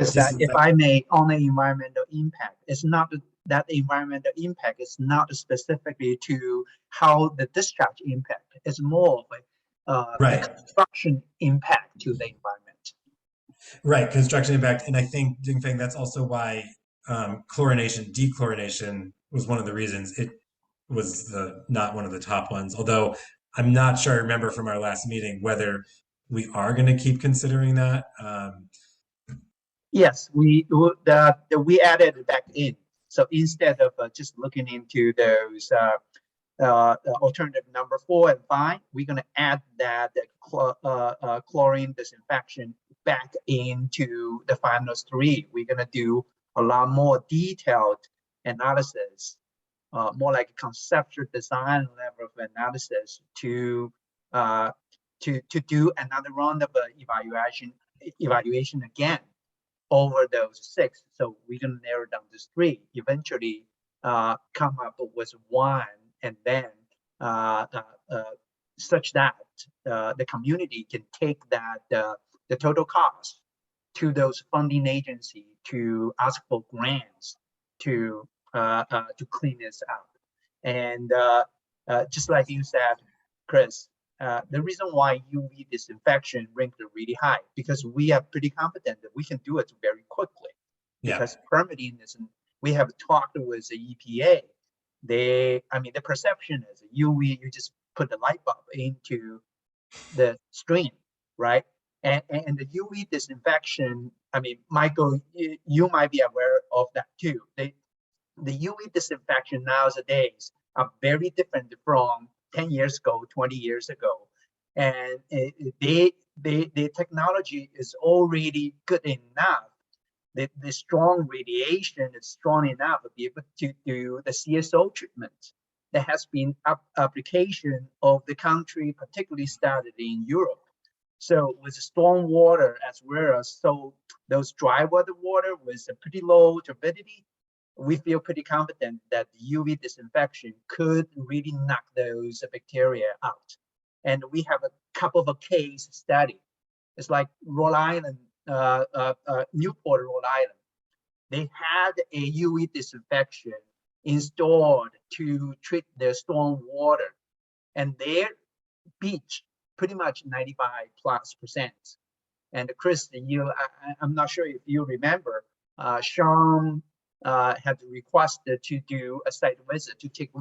S10: Is that if I may, on the environmental impact, it's not that environmental impact is not specifically to how the discharge impact. It's more of
S1: right.
S10: the construction impact to the environment.
S1: Right, construction impact, and I think Dingfeng, that's also why dechlorination was one of the reasons it was not one of the top ones. Although I'm not sure I remember from our last meeting whether we are going to keep considering that.
S10: Yes, we added it back in. So instead of just looking into those alternative number 4 and 5, we're going to add that chlorine disinfection back into the final 3. We're going to do a lot more detailed analysis, more like conceptual design level of analysis to do another round of evaluation again over those 6. So we're going to narrow down to 3, eventually come up with 1, and then such that the community can take that the total cost to those funding agency to ask for grants to clean this out. And just like you said, Chris, the reason why UV disinfection ranked really high, because we are pretty confident that we can do it very quickly.
S1: Yeah.
S10: Because permitting is, we have talked with the EPA. The perception is UV, you just put the light bulb into the stream, right? And the UV disinfection, Michael, you might be aware of that too. The UV disinfection nowadays are very different from 10 years ago, 20 years ago. And the technology is already good enough. The strong radiation is strong enough to be able to do the CSO treatment. There has been application of the country, particularly started in Europe. So with storm water as well as those dry water with a pretty low turbidity, we feel pretty confident that UV disinfection could really knock those bacteria out. And we have a couple of case study. It's like Rhode Island, Newport, Rhode Island. They had a UV disinfection installed to treat their storm water, and their beach pretty much 95+%. And Chris, I'm not sure if you remember, Sean had requested to do a site visit to take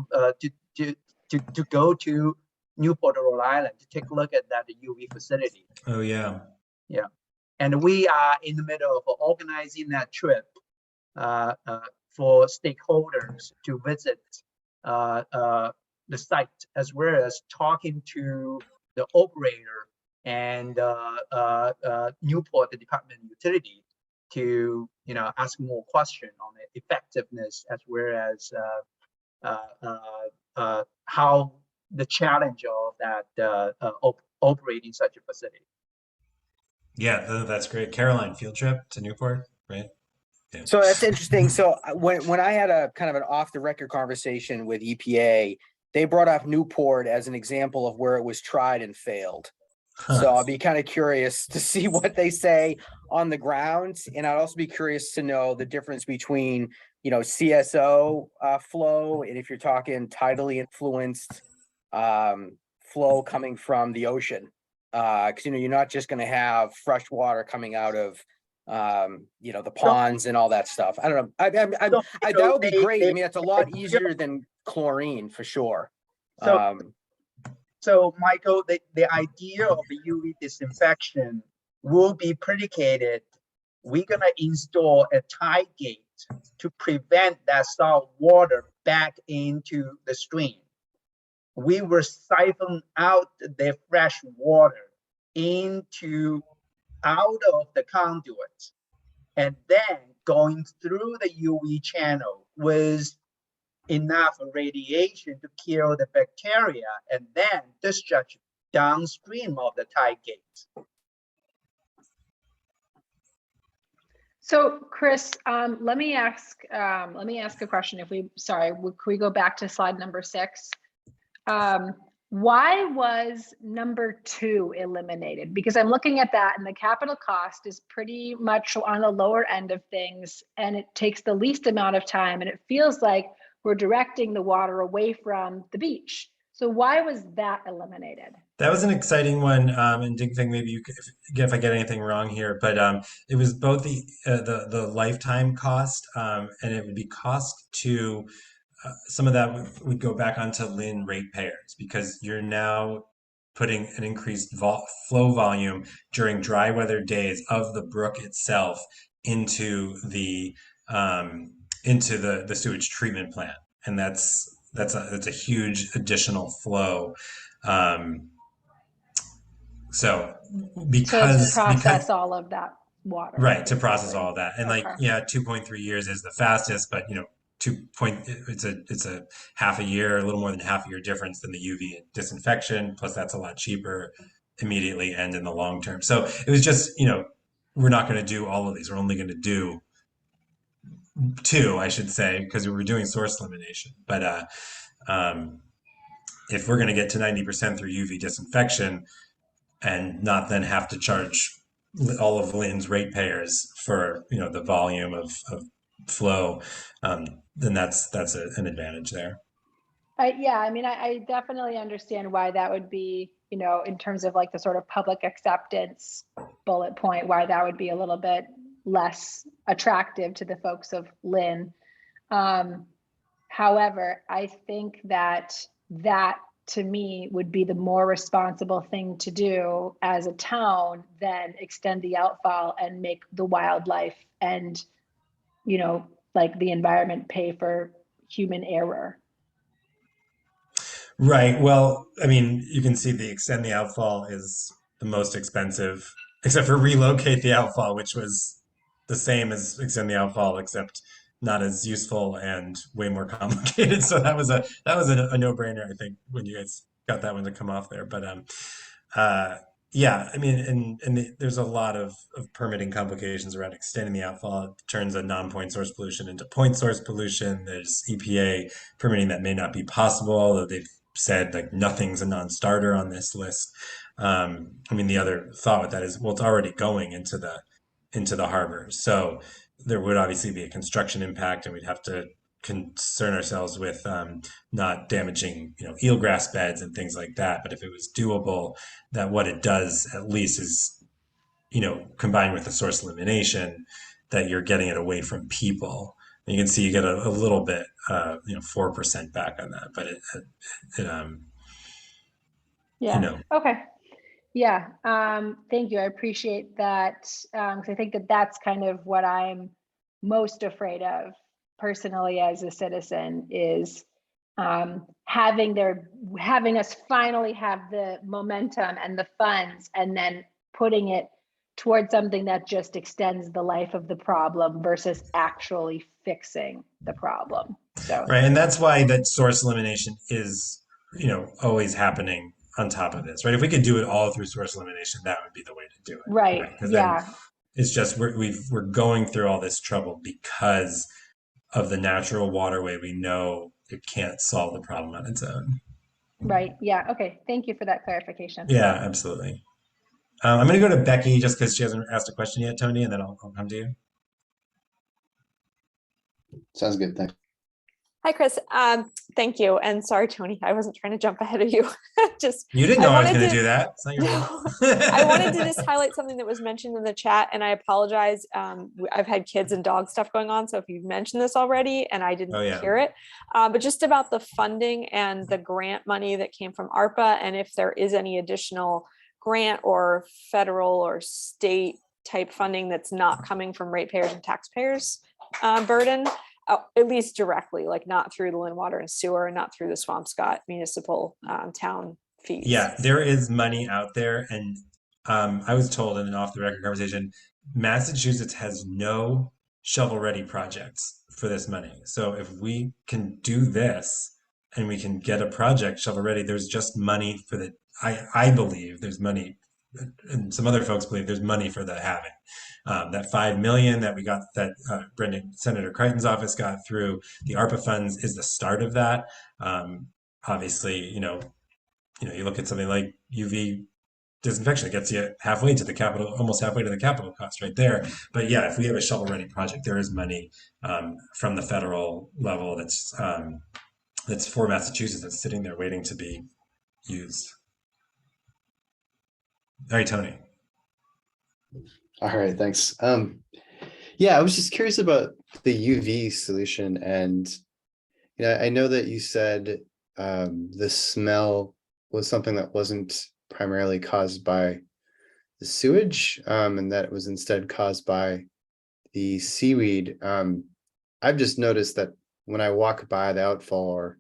S10: to go to Newport, Rhode Island to take a look at that UV facility.
S1: Oh yeah.
S10: Yeah, and we are in the middle of organizing that trip for stakeholders to visit the site, as well as talking to the operator and Newport, the Department of Utility, to ask more question on the effectiveness, as well as how the challenge of that operating such a facility.
S1: Yeah, that's great. Caroline, field trip to Newport, right? Yeah.
S2: So that's interesting. So when I had a kind of an off the record conversation with EPA, they brought up Newport as an example of where it was tried and failed. So I'll be kind of curious to see what they say on the ground. And I'd also be curious to know the difference between, CSO flow, and if you're talking tidally influenced flow coming from the ocean. Because, you're not just going to have fresh water coming out of, the ponds and all that stuff. I don't know. That would be great. I mean, it's a lot easier than chlorine for sure.
S10: So Michael, the idea of the UV disinfection will be predicated. We're gonna install a tide gate to prevent that salt water back into the stream. We will siphon out the fresh water out of the conduit, and then going through the UV channel with enough radiation to kill the bacteria, and then discharge downstream of the tide gate.
S4: So Chris, let me ask a question. Can we go back to slide number 6? Why was number 2 eliminated? Because I'm looking at that and the capital cost is pretty much on the lower end of things, and it takes the least amount of time, and it feels like we're directing the water away from the beach. So why was that eliminated?
S1: That was an exciting one, and Ding Feng, maybe you could, if I get anything wrong here, but it was both the lifetime cost, and it would be cost to some of that would go back onto Lynn ratepayers, because you're now putting an increased flow volume during dry weather days of the brook itself into the sewage treatment plant, and that's a huge additional flow. So because
S4: to process all of that water,
S1: right, to process all of that, and
S4: Okay.
S1: 2.3 years is the fastest, but it's a half a year, a little more than half a year difference than the UV disinfection. Plus, that's a lot cheaper immediately and in the long term. So it was just, we're not going to do all of these. We're only going to do 2, I should say, because we were doing source elimination. But if we're going to get to 90% through UV disinfection and not then have to charge all of Lynn's ratepayers for, you know, the volume of flow, then that's an advantage there.
S4: Yeah, I mean, I definitely understand why that would be, you know, in terms of like the sort of public acceptance bullet point, why that would be a little bit less attractive to the folks of Lynn. However, I think that to me would be the more responsible thing to do as a town than extend the outfall and make the wildlife and, you know, like the environment pay for human error.
S1: Right. Well, I mean, you can see the extend the outfall is the most expensive, except for relocate the outfall, which was the same as extend the outfall, except not as useful and way more complicated. So that was a no-brainer, I think, when you guys got that one to come off there. But yeah, I mean, there's a lot of permitting complications around extending the outfall. It turns a non-point source pollution into point source pollution. There's EPA permitting that may not be possible, although they've said like nothing's a non-starter on this list. I mean, the other thought with that is, well, it's already going into the harbor, so there would obviously be a construction impact, and we'd have to concern ourselves with not damaging, you know, eelgrass beds and things like that. But if it was doable, that what it does at least is, you know, combined with the source elimination, that you're getting it away from people. And you can see you get a little bit, you know, 4% back on that, but
S4: Yeah.
S1: you know.
S4: Okay. Yeah. Thank you. I appreciate that. 'Cause I think that that's kind of what I'm most afraid of personally as a citizen is having us finally have the momentum and the funds and then putting it towards something that just extends the life of the problem versus actually fixing the problem. So
S1: Right, and that's why that source elimination is, you know, always happening on top of this, right? If we could do it all through source elimination, that would be the way to do it.
S4: right.
S1: 'Cause
S4: Yeah.
S1: then it's just we're going through all this trouble because of the natural waterway. We know it can't solve the problem on its own.
S4: Right. Yeah. Okay. Thank you for that clarification.
S1: Yeah, absolutely. I'm going to go to Becky just because she hasn't asked a question yet, Tony, and then I'll come to you.
S8: Sounds good. Thanks.
S11: Hi, Chris. Thank you. And sorry, Tony, I wasn't trying to jump ahead of you.
S1: You didn't know I was
S11: wanted
S1: going to do that. It's not your fault.
S11: I wanted to just highlight something that was mentioned in the chat, and I apologize. I've had kids and dog stuff going on, so if you've mentioned this already and I didn't hear it, but just about the funding and the grant money that came from ARPA, and if there is any additional grant or federal or state type funding that's not coming from ratepayers and taxpayers burden. At least directly, like not through the Lynn Water and Sewer, not through the Swampscott municipal town fees.
S1: Yeah, there is money out there, and I was told in an off-the-record conversation, Massachusetts has no shovel-ready projects for this money. So if we can do this and we can get a project shovel-ready, there's just money for the. I believe there's money, and some other folks believe there's money for the having. That $5 million that we got, that Senator Crichton's office got through the ARPA funds, is the start of that. Obviously, you look at something like UV disinfection, it gets you halfway to the capital, almost halfway to the capital cost right there. But yeah, if we have a shovel-ready project, there is money from the federal level that's for Massachusetts, that's sitting there waiting to be used. All right, Tony.
S8: All right, thanks. Yeah, I was just curious about the UV solution, and I know that you said the smell was something that wasn't primarily caused by the sewage, and that it was instead caused by the seaweed. I've just noticed that when I walk by the outfall, or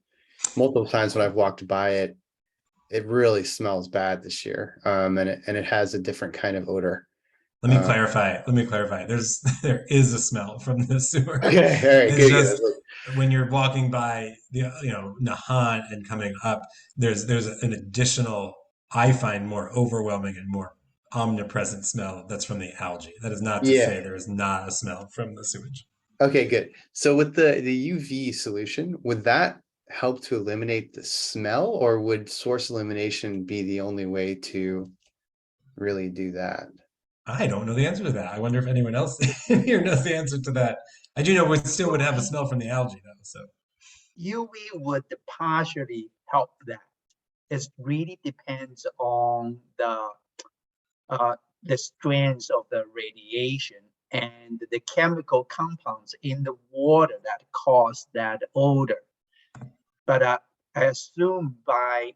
S8: multiple times when I've walked by it, it really smells bad this year, and it has a different kind of odor.
S1: Let me clarify. There is a smell from the sewer.
S8: Okay, all right,
S1: It's
S8: good.
S1: just when you're walking by the Nahant and coming up, there's an additional, I find, more overwhelming and more omnipresent smell that's from the algae. That is not to say there is not a smell from the sewage.
S8: Okay, good. So with the UV solution, would that help to eliminate the smell, or would source elimination be the only way to really do that?
S1: I don't know the answer to that. I wonder if anyone else here knows the answer to that. I do know we still would have a smell from the algae though. So
S10: UV would partially help that. It really depends on the strength of the radiation and the chemical compounds in the water that cause that odor. But I assume by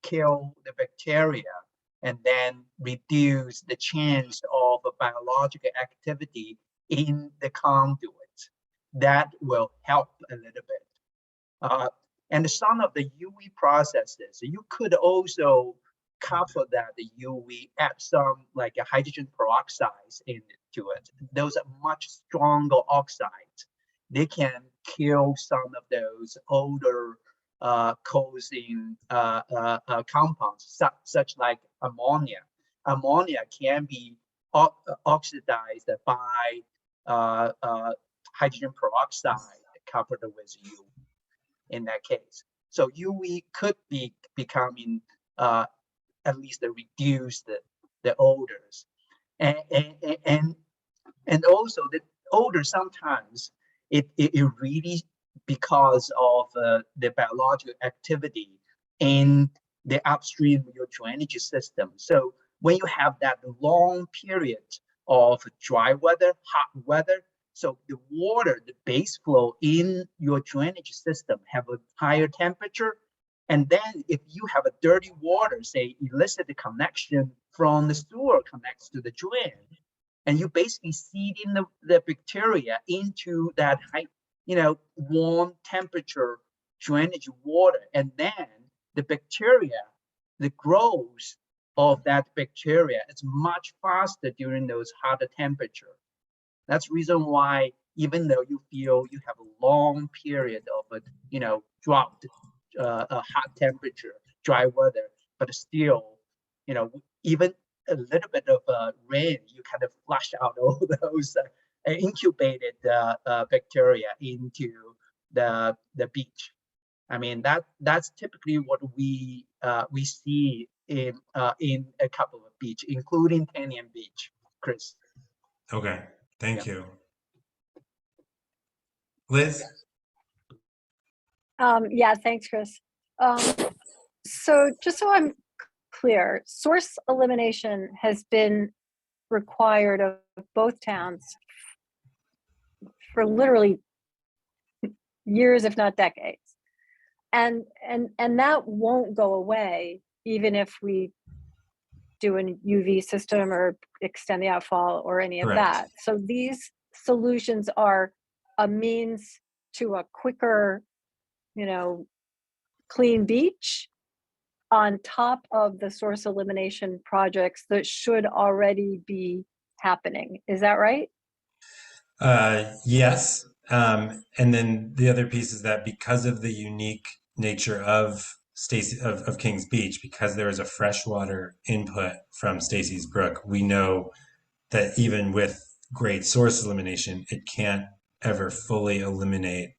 S10: kill the bacteria and then reduce the chance of a biological activity in the conduit, that will help a little bit. And some of the UV processes, you could also cover that the UV, add some like a hydrogen peroxide into it. Those are much stronger oxides. They can kill some of those odor causing compounds, such like ammonia. Ammonia can be oxidized by hydrogen peroxide covered with UV in that case. So UV could be becoming at least reduce the odors. And also the odor sometimes it really because of the biological activity in the upstream of your drainage system. So when you have that long period of dry weather, hot weather, so the water, the base flow in your drainage system have a higher temperature. And then if you have a dirty water, say illicit connection from the sewer connects to the drain, and you basically seed in the bacteria into that high, warm temperature drainage water. And then the bacteria, the growth of that bacteria is much faster during those hotter temperature. That's the reason why, even though you feel you have a long period of drought, a hot temperature, dry weather, but still, even a little bit of rain, you kind of flush out all those incubated bacteria into the beach. I mean, that's typically what we see in a couple of beach, including Canyon Beach, Chris.
S1: okay, thank you, Liz.
S6: Yeah, thanks, Chris. So just so I'm clear, source elimination has been required of both towns for literally years, if not decades. And that won't go away even if we do an UV system or extend the outfall or any of that. So these solutions are a means to a quicker, clean beach on top of the source elimination projects that should already be happening. Is that right?
S1: Yes. And then the other piece is that because of the unique nature of of Kings Beach, because there is a freshwater input from Stacy's Brook, we know that even with great source elimination, it can't ever fully eliminate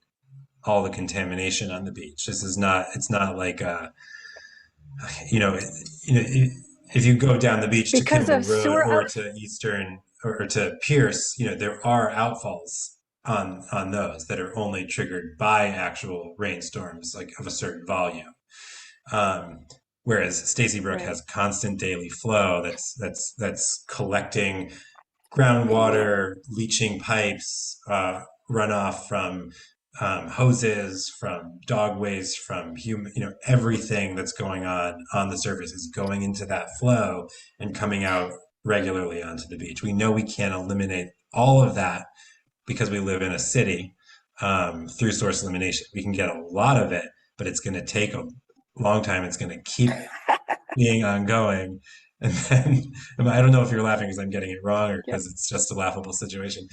S1: all the contamination on the beach. It's not like if you go down the beach to Kimball Road or to Eastern or to Pierce, there are outfalls on those that are only triggered by actual rainstorms, like of a certain volume. Whereas Stacy Brook has constant daily flow that's collecting groundwater, leaching pipes, runoff from hoses, from dog waste, from human, everything that's going on the surface is going into that flow and coming out regularly onto the beach. We know we can't eliminate all of that because we live in a city through source elimination. We can get a lot of it, but it's going to take a long time. It's going to keep being ongoing. And then I don't know if you're laughing because I'm getting it wrong or because it's just a laughable situation.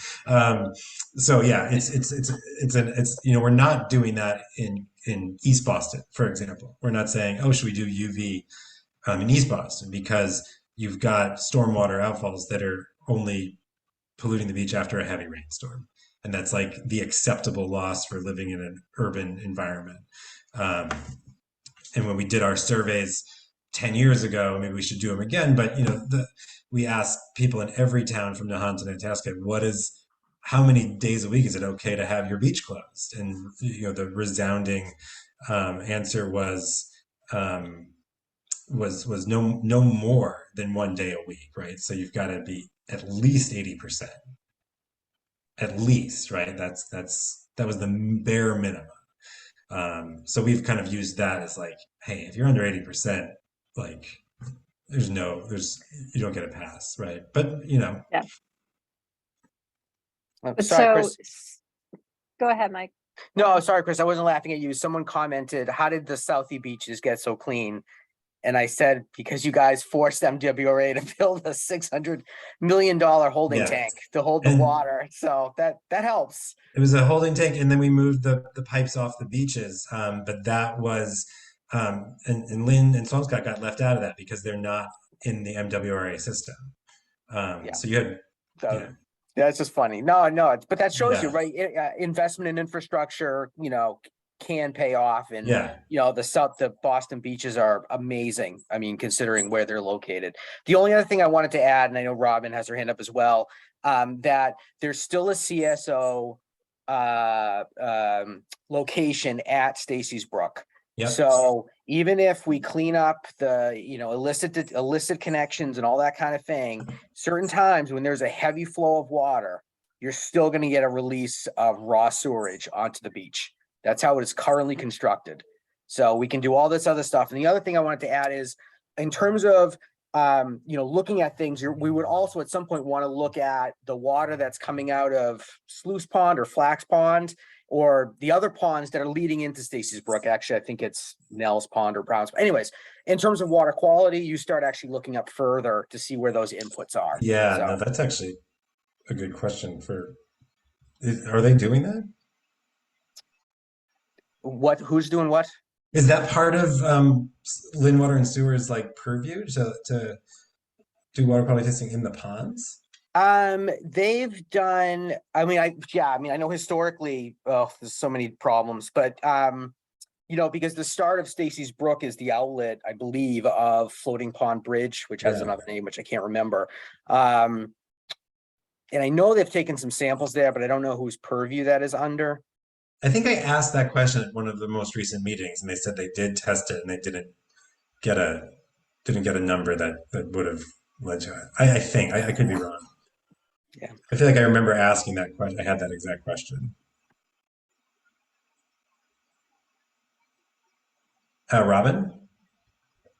S1: So yeah, it's we're not doing that in East Boston, for example. We're not saying, oh, should we do UV in East Boston, because you've got stormwater outfalls that are only polluting the beach after a heavy rainstorm. and that's like the acceptable loss for living in an urban environment. And when we did our surveys 10 years ago, maybe we should do them again, but we asked people in every town from Nahant to Nantasket, how many days a week is it okay to have your beach closed? And the resounding answer was no more than 1 day a week, right? So you've got to be at least 80%, at least, right? That was the bare minimum. So we've kind of used that as like, hey, if you're under 80%, like you don't get a pass, right? But
S6: Yeah.
S2: Sorry,
S6: So,
S2: Chris.
S6: go ahead, Mike.
S2: No, sorry, Chris. I wasn't laughing at you. Someone commented, "How did the Southie beaches get so clean?" And I said, because you guys forced MWRA to build a $600 million holding tank to hold the water. So that helps.
S1: It was a holding tank, and then we moved the pipes off the beaches. But that was, and Lynn and Swampscott got left out of that because they're not in the MWRA system. So you had,
S2: That's just funny. No, but that shows you, right? Investment in infrastructure, can pay off, and the Boston beaches are amazing. I mean, considering where they're located. The only other thing I wanted to add, and I know Robin has her hand up as well, that there's still a CSO location at Stacy's Brook.
S1: Yep.
S2: So even if we clean up the illicit connections and all that kind of thing, certain times when there's a heavy flow of water, you're still going to get a release of raw sewerage onto the beach. That's how it is currently constructed. So we can do all this other stuff. And the other thing I wanted to add is, in terms of looking at things, we would also at some point want to look at the water that's coming out of Sluice Pond or Flax Pond, or the other ponds that are leading into Stacy's Brook. Actually, I think it's Nell's Pond or Brown's. Anyways, in terms of water quality, you start actually looking up further to see where those inputs are.
S1: Yeah,
S2: So,
S1: no, that's actually a good question. Are they doing that?
S2: Who's doing what?
S1: Is that part of Lynn Water and Sewer's like purview to do water quality testing in the ponds?
S2: They've done, I know historically, there's so many problems, but because the start of Stacy's Brook is the outlet, I believe, of Floating Pond Bridge, which has another name, which I can't remember. And I know they've taken some samples there, but I don't know whose purview that is under.
S1: I think I asked that question at one of the most recent meetings, and they said they did test it and they didn't get a number that would have led to it. I think I could be wrong.
S2: Yeah,
S1: I feel like I remember asking that question. I had that exact question. Robin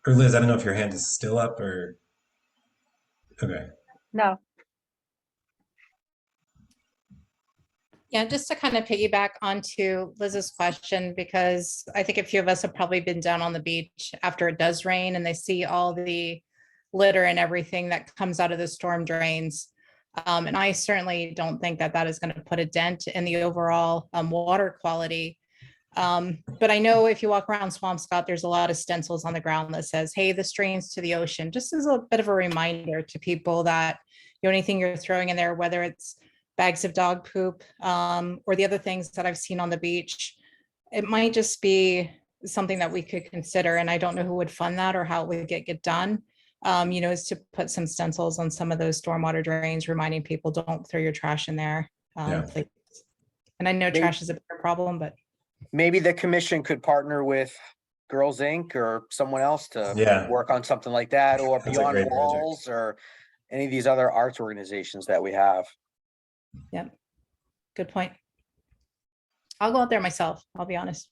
S1: or Liz, I don't know if your hand is still up or okay.
S6: No.
S12: Yeah, just to kind of piggyback onto Liz's question, because I think a few of us have probably been down on the beach after it does rain and they see all the litter and everything that comes out of the storm drains. And I certainly don't think that is going to put a dent in the overall water quality. But I know if you walk around Swampscott, there's a lot of stencils on the ground that says, hey, this drains to the ocean, just as a bit of a reminder to people that anything you're throwing in there, whether it's bags of dog poop, or the other things that I've seen on the beach, it might just be something that we could consider. And I don't know who would fund that or how it would get done, is to put some stencils on some of those stormwater drains, reminding people don't throw your trash in there. Please. And I know trash is a bigger problem, but
S2: maybe the commission could partner with Girls Inc. or someone else to work on something like that, or
S1: That's
S2: Beyond Walls or any of these other arts organizations that we have.
S12: Yep. Good point. I'll go out there myself. I'll be honest.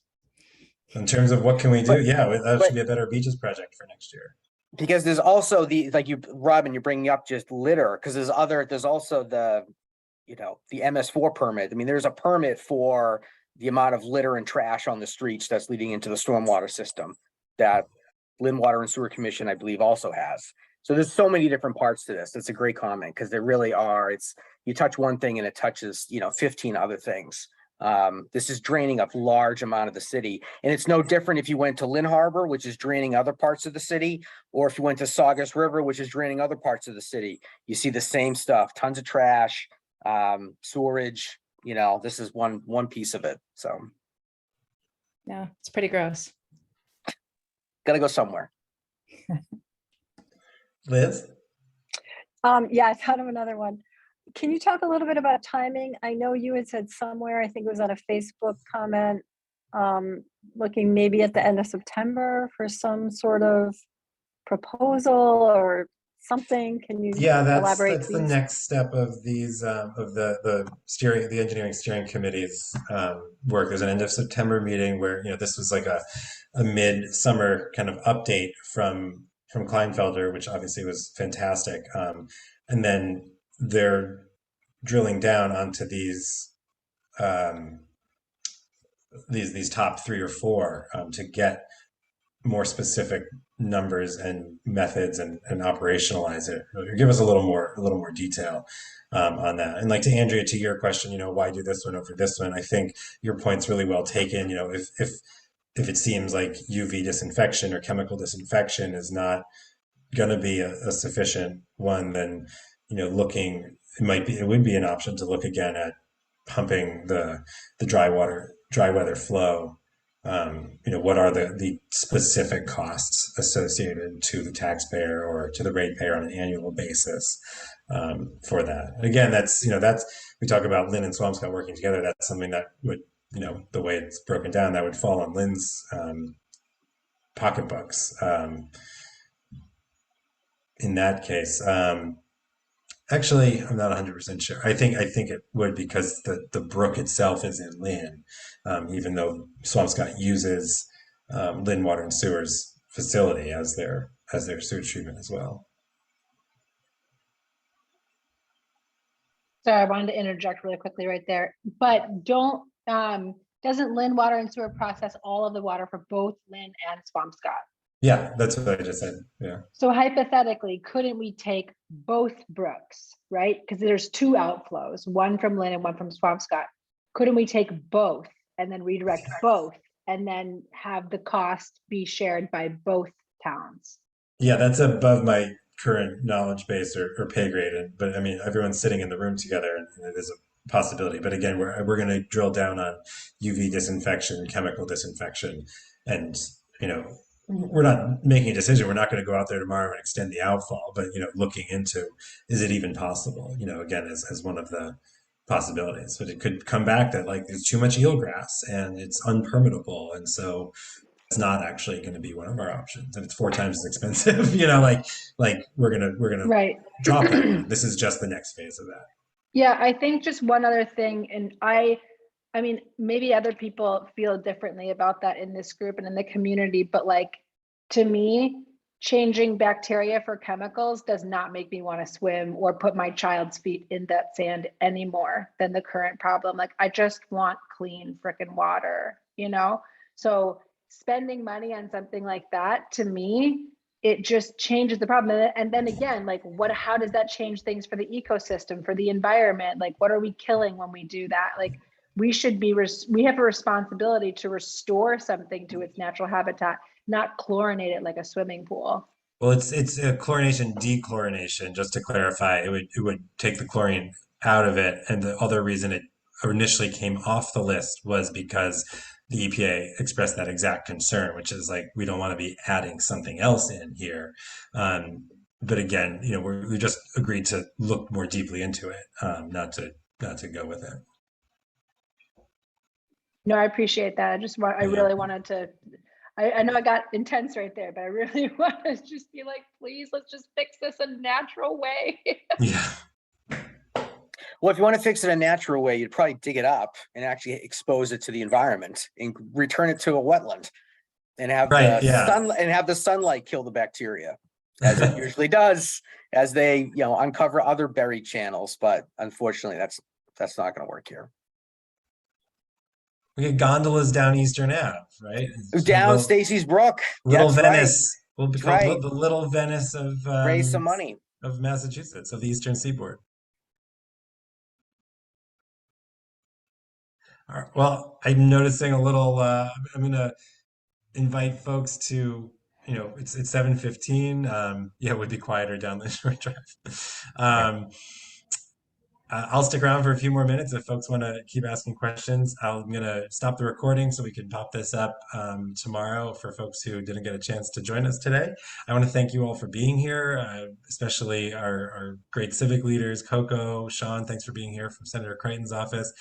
S1: In terms of what can we do? That should be a better beaches project for next year.
S2: Because there's also Robin, you're bringing up just litter, because there's also the MS4 permit. I mean, there's a permit for the amount of litter and trash on the streets that's leading into the stormwater system that Lynn Water and Sewer Commission, I believe, also has. So there's so many different parts to this. That's a great comment, because there really are. You touch one thing and it touches 15 other things. This is draining a large amount of the city, and it's no different if you went to Lynn Harbor, which is draining other parts of the city, or if you went to Saugus River, which is draining other parts of the city. You see the same stuff: tons of trash, sewerage, you know, this is one piece of it. So
S12: Yeah, it's pretty gross.
S2: gotta go somewhere.
S1: Liz?
S6: Yeah, I thought of another one. Can you talk a little bit about timing? I know you had said somewhere, I think it was on a Facebook comment, looking maybe at the end of September for some sort of proposal or something. Can you
S1: Yeah,
S6: elaborate,
S1: that's the
S6: please?
S1: next step of these of the engineering steering committee's work. There's an end of September meeting where, you know, this was like a mid-summer kind of update from Kleinfelder, which obviously was fantastic. And then they're drilling down onto these top 3 or 4 to get more specific numbers and methods and operationalize it. Give us a little more detail on that. And like to Andrea, to your question, you know, why do this one over this one? I think your point's really well taken. You know, if it seems like UV disinfection or chemical disinfection is not going to be a sufficient one, then, you know, it would be an option to look again at pumping the dry weather flow. You know, what are the specific costs associated to the taxpayer or to the ratepayer on an annual basis for that? And again, we talk about Lynn and Swampscott working together. That's something that would, you know, the way it's broken down, that would fall on Lynn's pocketbooks in that case. Actually, I'm not 100% sure. I think it would, because the brook itself is in Lynn, even though Swampscott uses Lynn Water and Sewers facility as their sewage treatment as well.
S4: Sorry, I wanted to interject really quickly right there. But doesn't Lynn Water and Sewer process all of the water for both Lynn and Swampscott?
S1: Yeah, that's what I just said. Yeah.
S4: So hypothetically, couldn't we take both brooks, right? Because there's 2 outflows, one from Lynn and one from Swampscott. Couldn't we take both and then redirect both and then have the cost be shared by both towns?
S1: Yeah, that's above my current knowledge base or pay grade. But I mean, everyone's sitting in the room together, and it is a possibility. But again, we're going to drill down on UV disinfection, chemical disinfection, and, you know, we're not making a decision. We're not going to go out there tomorrow and extend the outfall, but, you know, looking into, is it even possible? You know, again, as one of the possibilities. But it could come back that, like, there's too much eelgrass and it's unpermittable, and so it's not actually going to be one of our options, and it's 4 times as expensive. You know, like we're gonna
S4: Right.
S1: drop that. This is just the next phase of that.
S4: Yeah, I think just one other thing, and I mean, maybe other people feel differently about that in this group and in the community, but like, to me, changing bacteria for chemicals does not make me want to swim or put my child's feet in that sand any more than the current problem. Like, I just want clean freaking water, you know? So spending money on something like that, to me, it just changes the problem. And then again, like, how does that change things for the ecosystem, for the environment? Like, what are we killing when we do that? Like, we have a responsibility to restore something to its natural habitat, not chlorinate it like a swimming pool.
S1: Well, it's a chlorination dechlorination. Just to clarify, it would take the chlorine out of it, and the other reason it initially came off the list was because the EPA expressed that exact concern, which is like, we don't want to be adding something else in here. But again, you know, we just agreed to look more deeply into it, not to go with it.
S4: No, I appreciate that. I really wanted to, I know I got intense right there, but I really want to just be like, please, let's just fix this a natural way.
S1: Yeah.
S2: Well, if you want to fix it a natural way, you'd probably dig it up and actually expose it to the environment and return it to a wetland and have the sunlight kill the bacteria, as it usually does, as they, you know, uncover other buried channels. But unfortunately, that's not going to work here.
S1: We get gondolas down Eastern Ave, right?
S2: Down Stacy's Brook.
S1: Little
S2: That's
S1: Venice.
S2: Right.
S1: Will become the Little Venice of
S2: raise some money
S1: of Massachusetts, of the Eastern Seaboard. All right. Well, I'm noticing a little. I'm going to invite folks to. You know, it's 7:15. Yeah, it would be quieter down the short drive. I'll stick around for a few more minutes if folks want to keep asking questions. I'm going to stop the recording so we can pop this up tomorrow for folks who didn't get a chance to join us today. I want to thank you all for being here, especially our great civic leaders, Coco, Sean, thanks for being here from Senator Creighton's office.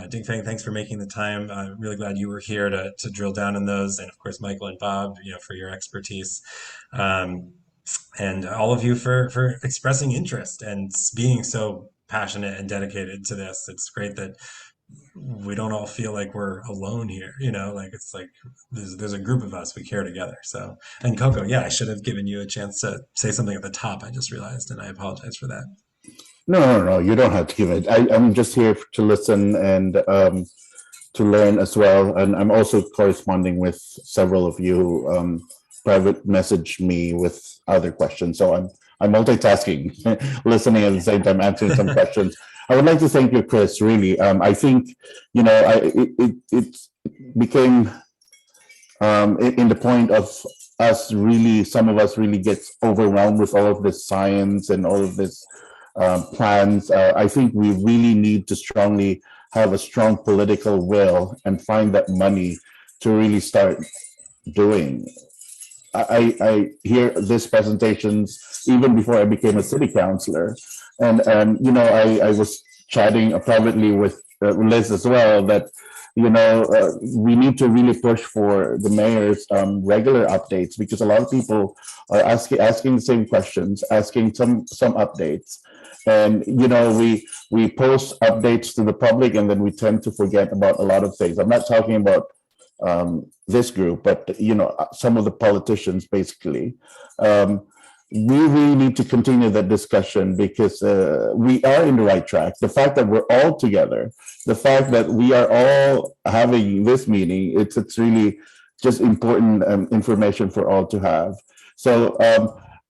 S1: Ding Feng, thanks for making the time. I'm really glad you were here to drill down on those. And of course, Michael and Bob, for your expertise. And all of you for expressing interest and being so passionate and dedicated to this. It's great that we don't all feel like we're alone here, like it's like there's a group of us, we care together. So, and Coco, yeah, I should have given you a chance to say something at the top, I just realized, and I apologize for that.
S3: No, you don't have to give it. I'm just here to listen and to learn as well. And I'm also corresponding with several of you private message me with other questions. So I'm multitasking, listening at the same time, answering some questions. I would like to thank you, Chris, really. I think, it became in the point of us really, some of us really gets overwhelmed with all of this science and all of this plans. I think we really need to strongly have a strong political will and find that money to really start doing. I hear these presentations even before I became a city councilor, and I was chatting privately with Liz as well that we need to really push for the mayor's regular updates, because a lot of people are asking the same questions, asking some updates, and we post updates to the public and then we tend to forget about a lot of things. I'm not talking about this group, but some of the politicians basically. We really need to continue that discussion, because we are in the right track. The fact that we're all together, the fact that we are all having this meeting, it's really just important information for all to have. So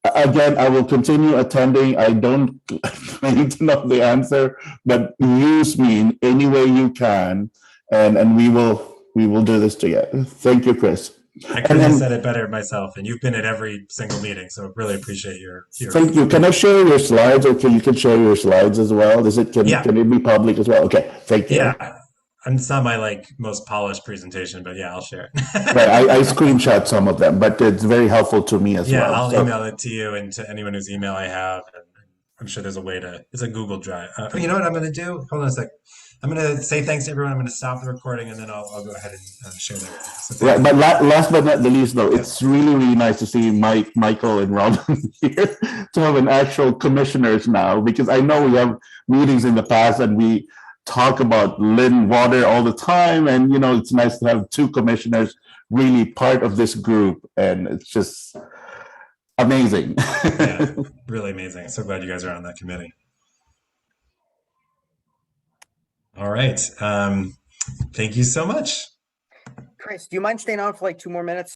S3: again, I will continue attending. I don't claim to know the answer, but use me in any way you can, and we will do this together. Thank you, Chris.
S1: I couldn't have said it better myself, and you've been at every single meeting, so really appreciate your
S3: thank you. Can I share your slides, or you can share your slides as well? Can it be public as well? Okay, thank you.
S1: Yeah, and it's not my most polished presentation, but yeah, I'll share it.
S3: Right, I screenshot some of them, but it's very helpful to me as well.
S1: Yeah, I'll email it to you and to anyone whose email I have. And I'm sure there's a way to, it's a Google Drive. You know what I'm going to do? Hold on a sec. I'm going to say thanks to everyone. I'm going to stop the recording, and then I'll go ahead and share that. So
S3: right, but last but not the least, though, it's really, really nice to see Michael and Robin here, to have an actual commissioners now, because I know we have meetings in the past and we talk about Lynn water all the time, and it's nice to have two commissioners really part of this group, and it's just amazing.
S1: Yeah, really amazing. So glad you guys are on that committee. All right. Thank you so much.
S2: Chris, do you mind staying on for 2 more minutes?